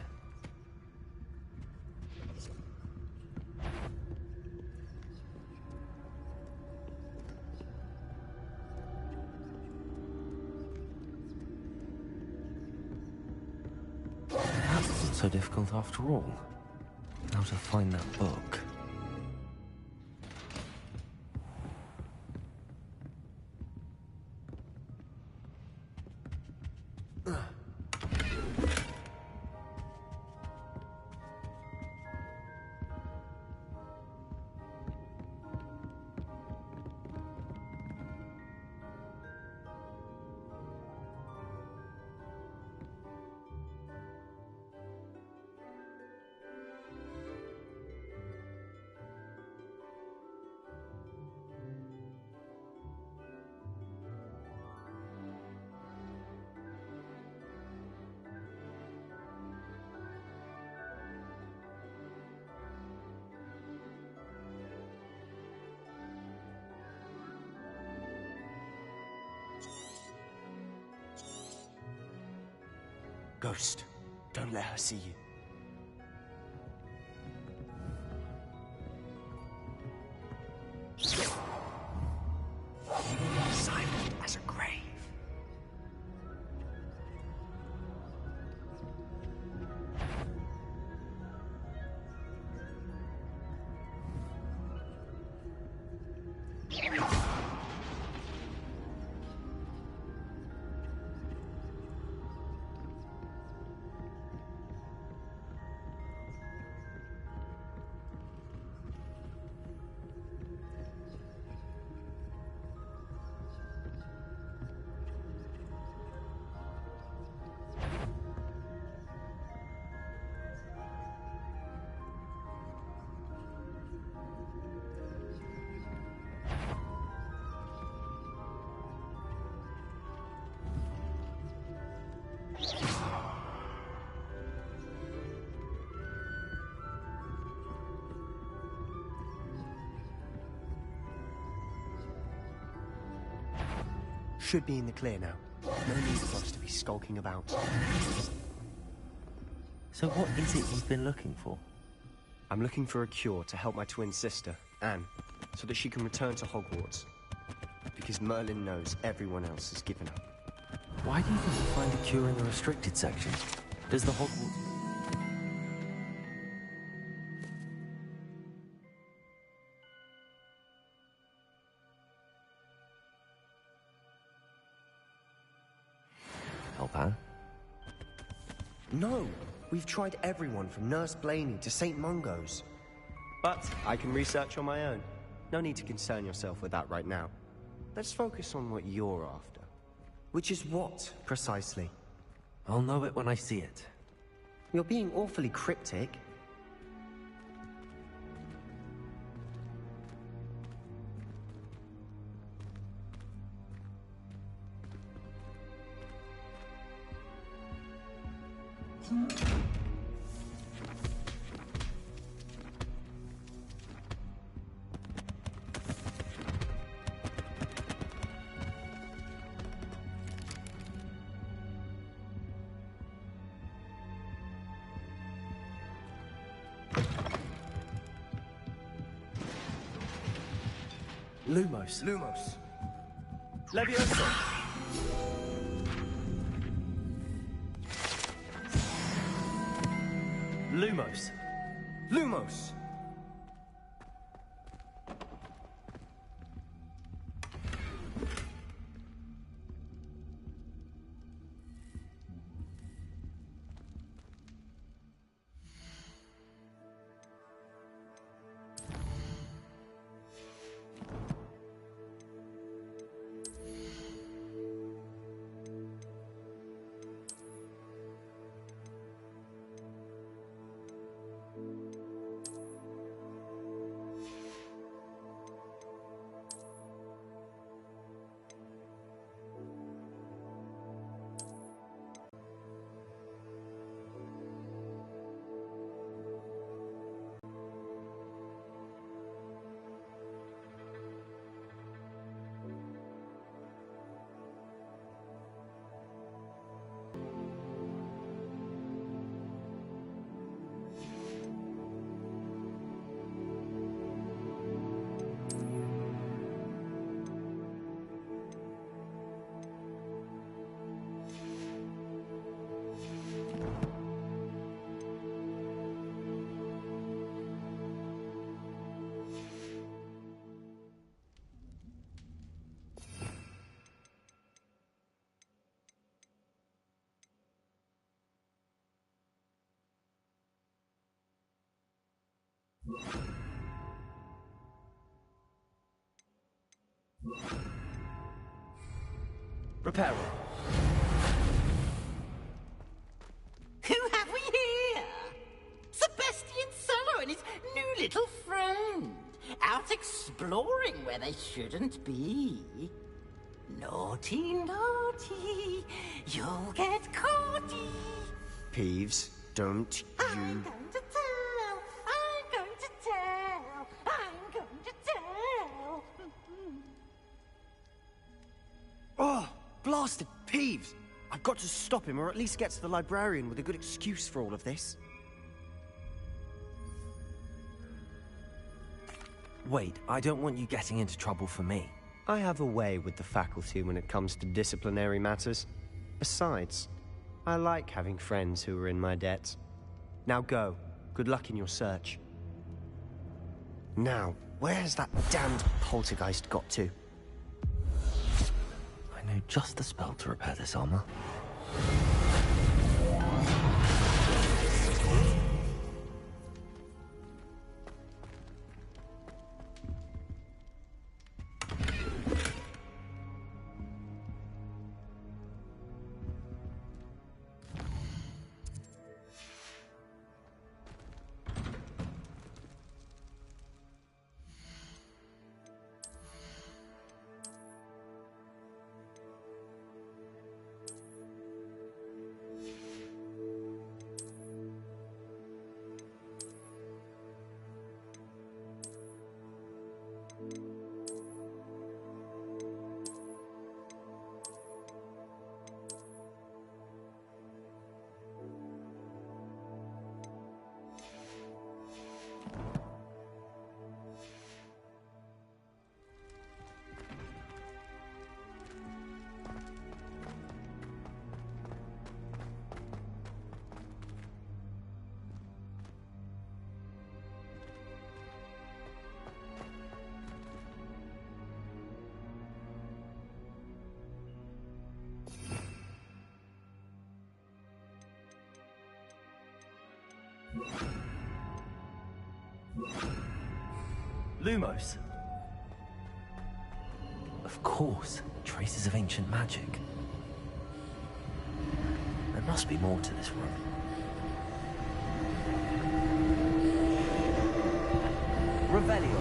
That wasn't so difficult after all. Now to find that book. Ghost, don't let her see you. Silent as a grave. Should be in the clear now. No need for us to be skulking about. So what is it you've been looking for? I'm looking for a cure to help my twin sister, Anne, so that she can return to Hogwarts. Because Merlin knows everyone else has given up. Why do you think you find a cure in the restricted section? Does the Hogwarts... help Anne? No! We've tried everyone from Nurse Blaney to St. Mungo's. But I can research on my own. No need to concern yourself with that right now. Let's focus on what you're after. Which is what, precisely? I'll know it when I see it. You're being awfully cryptic. Lumos. Lumos. Leviosa. Lumos. Lumos. Reparo. Who have we here? Sebastian Solo and his new little friend. Out exploring where they shouldn't be. Naughty, naughty. You'll get caughty. Peeves, don't you... I'm going to tell. I'm going to tell. I'm going to tell. Oh, blasted Peeves! I've got to stop him, or at least get to the librarian with a good excuse for all of this. Wait, I don't want you getting into trouble for me. I have a way with the faculty when it comes to disciplinary matters. Besides, I like having friends who are in my debt. Now go. Good luck in your search. Now, where's that damned poltergeist got to? I know just the spell to repair this armor. Lumos. Of course, traces of ancient magic. There must be more to this room. Revelio.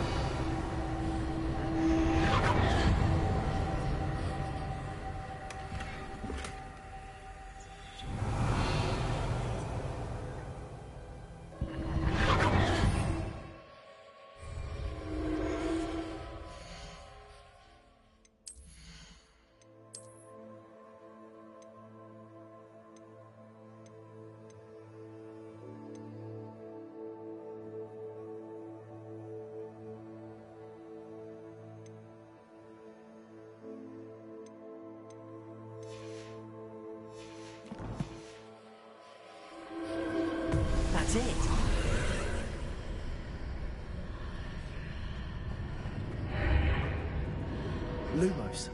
That's it. Lumos.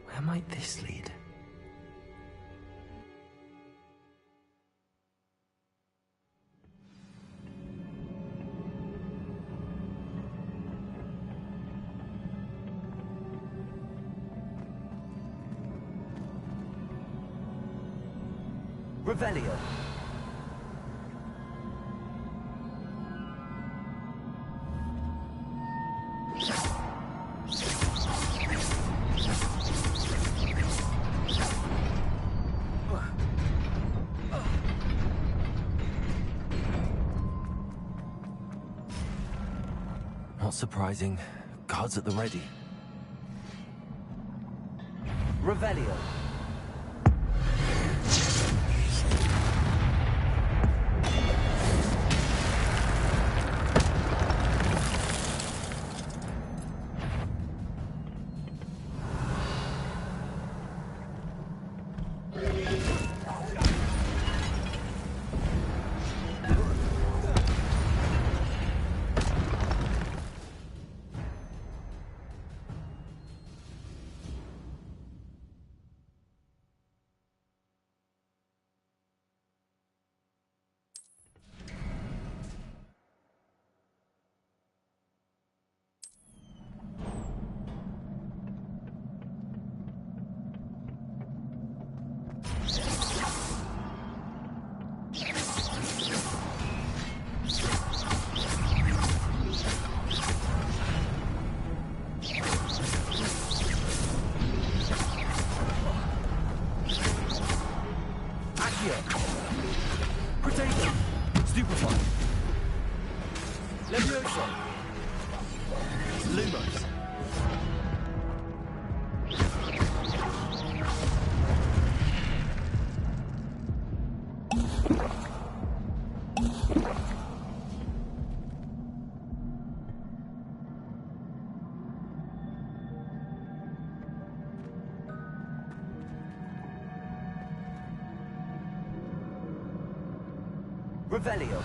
Where might this lead? Revelio. Not surprising. Guards at the ready. Revelio. Potato. Stupefy. Levioso. Lumos. Revelio.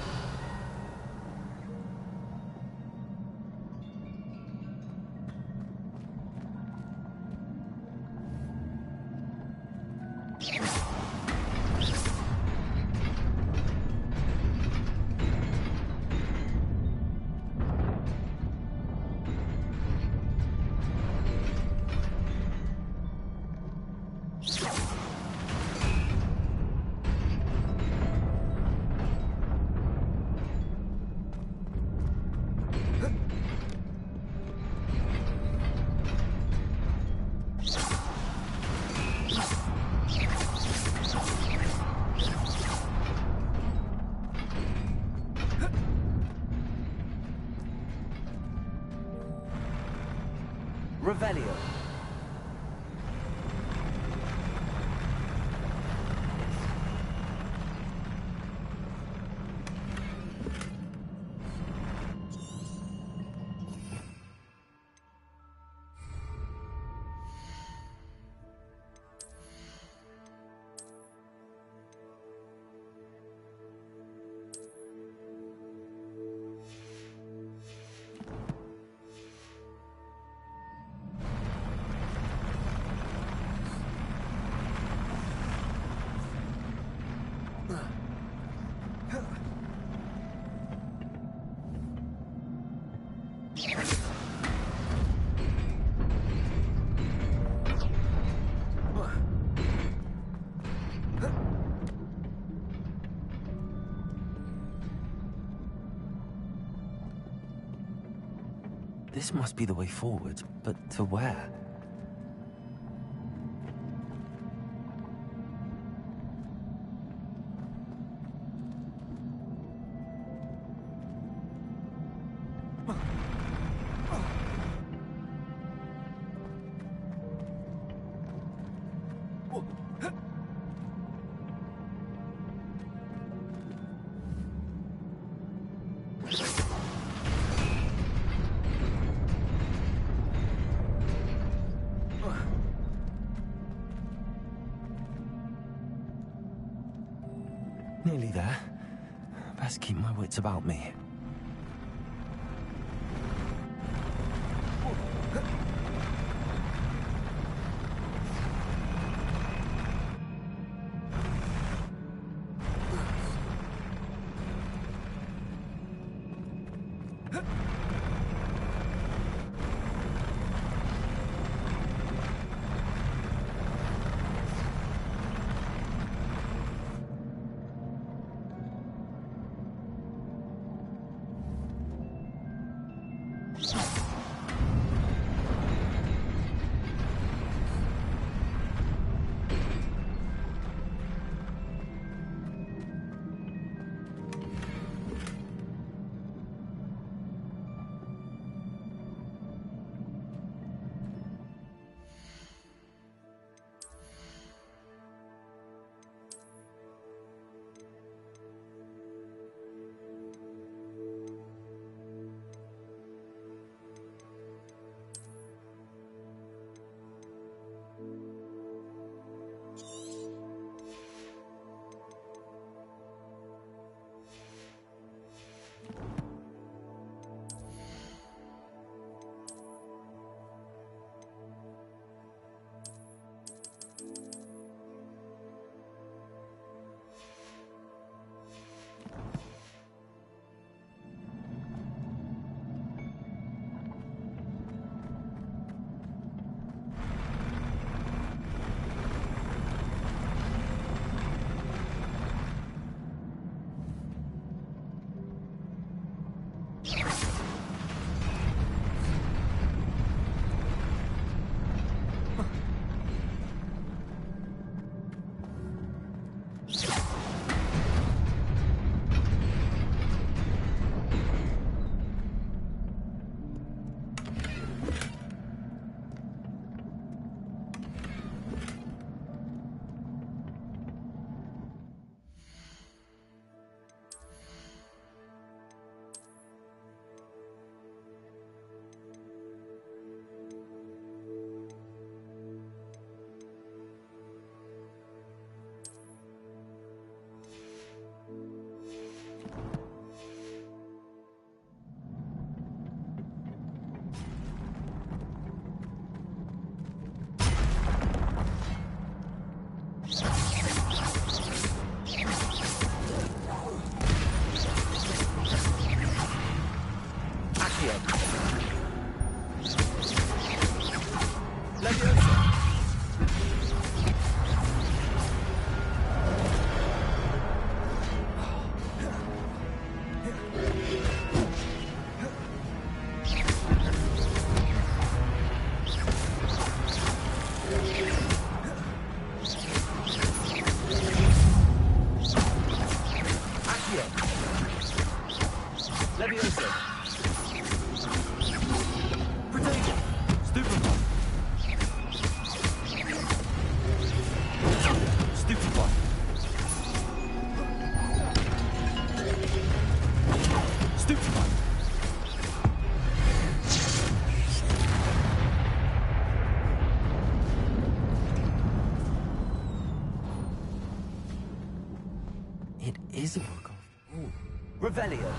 Revelio. This must be the way forward, but to where? Nearly there. Best keep my wits about me. Is a book of... Revelio.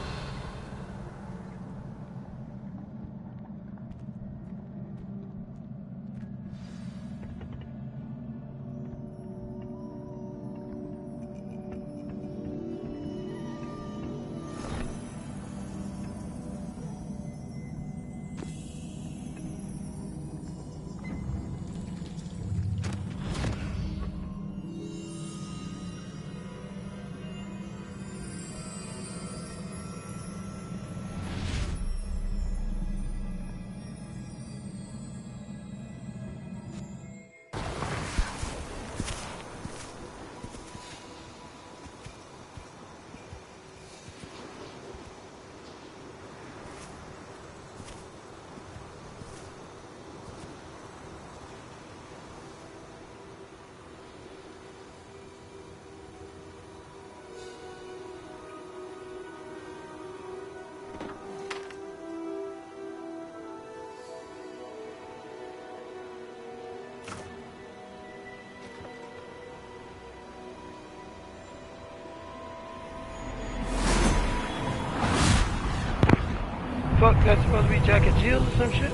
fuck? That's supposed to be Jack and Jill or some shit?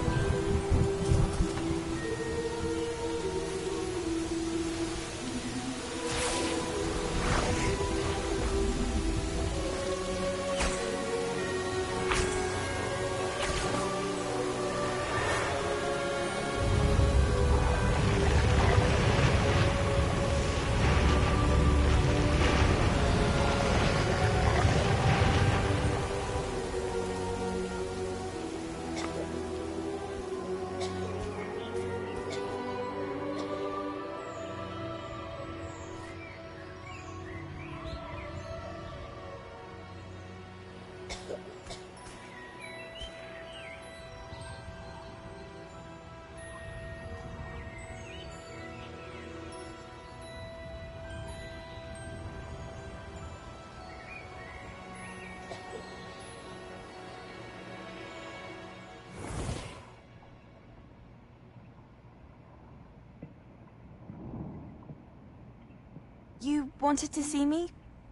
You wanted to see me?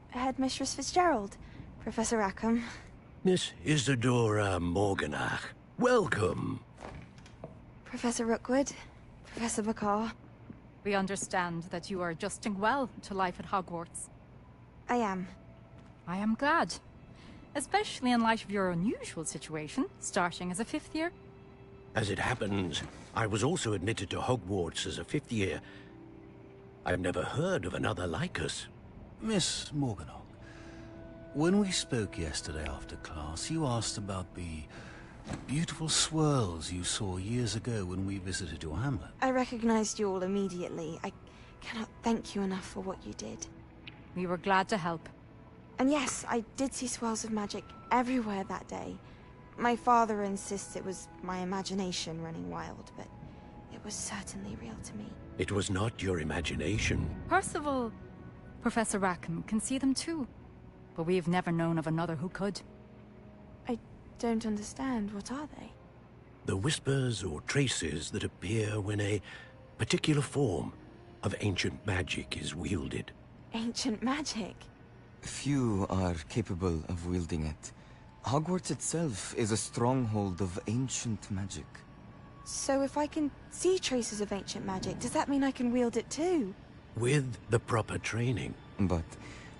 Headmistress Fitzgerald, Professor Rackham. Miss Isadora Morganach, welcome. Professor Rookwood, Professor Bakar. We understand that you are adjusting well to life at Hogwarts. I am. I am glad. Especially in light of your unusual situation, starting as a 5th year. As it happens, I was also admitted to Hogwarts as a 5th year. I've never heard of another like us. Miss Morganach, when we spoke yesterday after class, you asked about the beautiful swirls you saw years ago when we visited your hamlet. I recognized you all immediately. I cannot thank you enough for what you did. We were glad to help. And yes, I did see swirls of magic everywhere that day. My father insists it was my imagination running wild, but it was certainly real to me. It was not your imagination. Percival, Professor Rackham can see them too. But we have never known of another who could. I don't understand. What are they? The whispers or traces that appear when a particular form of ancient magic is wielded. Ancient magic? Few are capable of wielding it. Hogwarts itself is a stronghold of ancient magic. So if I can see traces of ancient magic, does that mean I can wield it too? With the proper training. But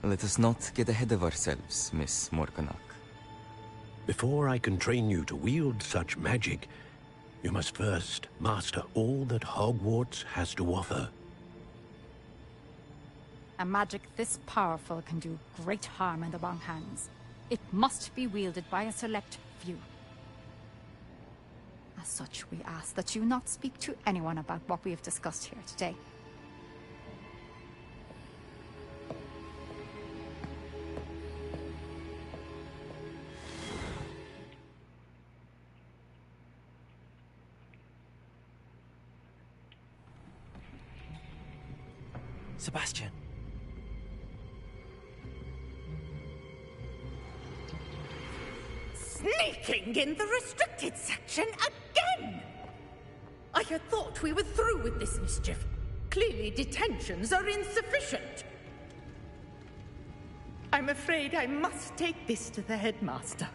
let us not get ahead of ourselves, Miss Morganach. Before I can train you to wield such magic, you must first master all that Hogwarts has to offer. A magic this powerful can do great harm in the wrong hands. It must be wielded by a select few. As such, we ask that you not speak to anyone about what we have discussed here today. Sebastian. Sneaking in the restricted section again! I had thought we were through with this mischief. Clearly detentions are insufficient. I'm afraid I must take this to the headmaster.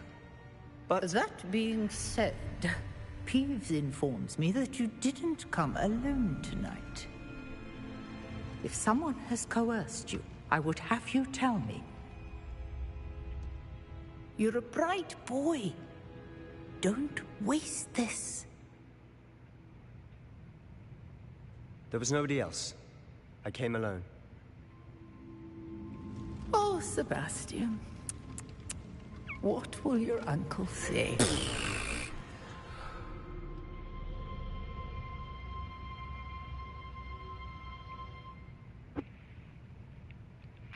But that being said, Peeves informs me that you didn't come alone tonight. If someone has coerced you, I would have you tell me. You're a bright boy. Don't waste this. There was nobody else. I came alone. Oh, Sebastian. What will your uncle say?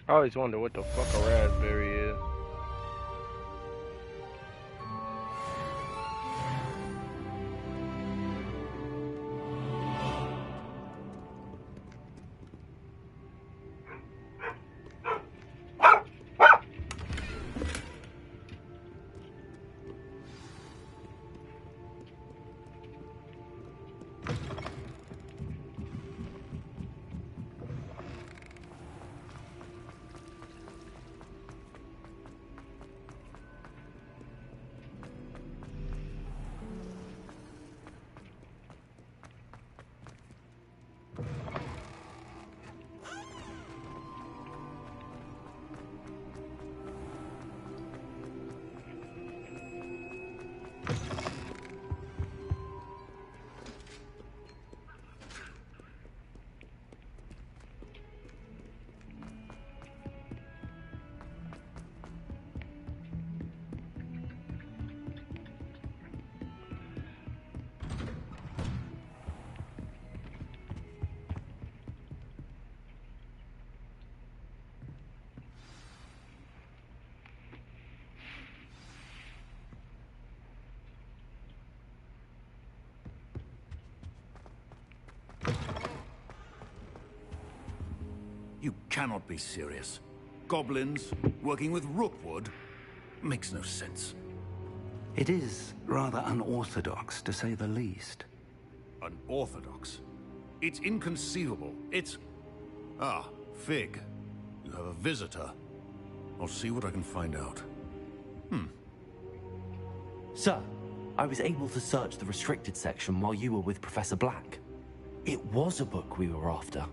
I always wonder what the fuck a raspberry is. You cannot be serious. Goblins working with rookwood makes no sense. It is rather unorthodox, to say the least. Unorthodox? It's inconceivable. It's... Ah, Fig. You have a visitor. I'll see what I can find out. Sir, I was able to search the restricted section while you were with Professor Black. It was a book we were after.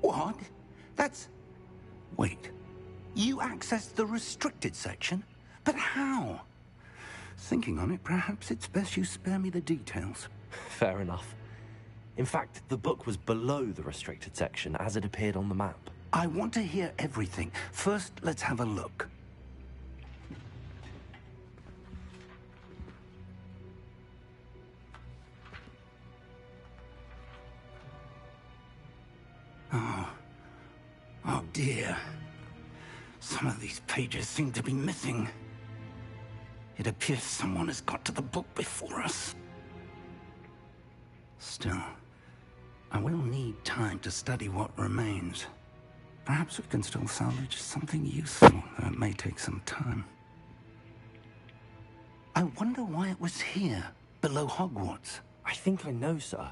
What? That's... Wait. You accessed the restricted section? But how? Thinking on it, perhaps it's best you spare me the details. Fair enough. In fact, the book was below the restricted section as it appeared on the map. I want to hear everything. First, let's have a look. Oh dear. Some of these pages seem to be missing. It appears someone has got to the book before us. Still, I will need time to study what remains. Perhaps we can still salvage something useful, though it may take some time. I wonder why it was here, below Hogwarts. I think I know, sir.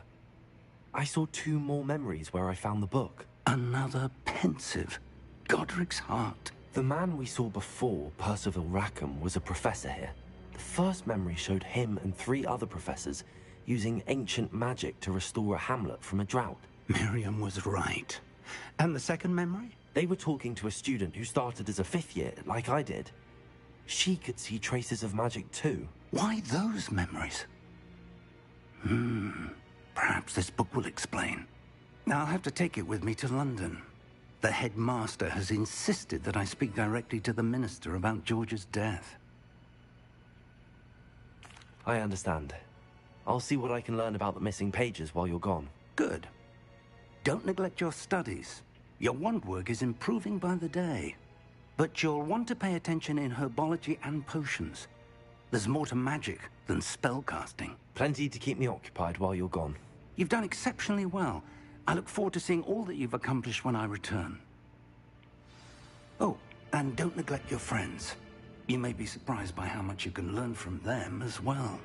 I saw 2 more memories where I found the book. Another pensive. Godric's heart. The man we saw before, Percival Rackham, was a professor here. The first memory showed him and 3 other professors using ancient magic to restore a hamlet from a drought. Miriam was right. And the second memory? They were talking to a student who started as a 5th year, like I did. She could see traces of magic too. Why those memories? Perhaps this book will explain. Now I'll have to take it with me to London. The headmaster has insisted that I speak directly to the minister about George's death. I understand. I'll see what I can learn about the missing pages while you're gone. Good. Don't neglect your studies. Your wand work is improving by the day. But you'll want to pay attention in herbology and potions. There's more to magic than spellcasting. Plenty to keep me occupied while you're gone. You've done exceptionally well. I look forward to seeing all that you've accomplished when I return. Oh, and don't neglect your friends. You may be surprised by how much you can learn from them as well.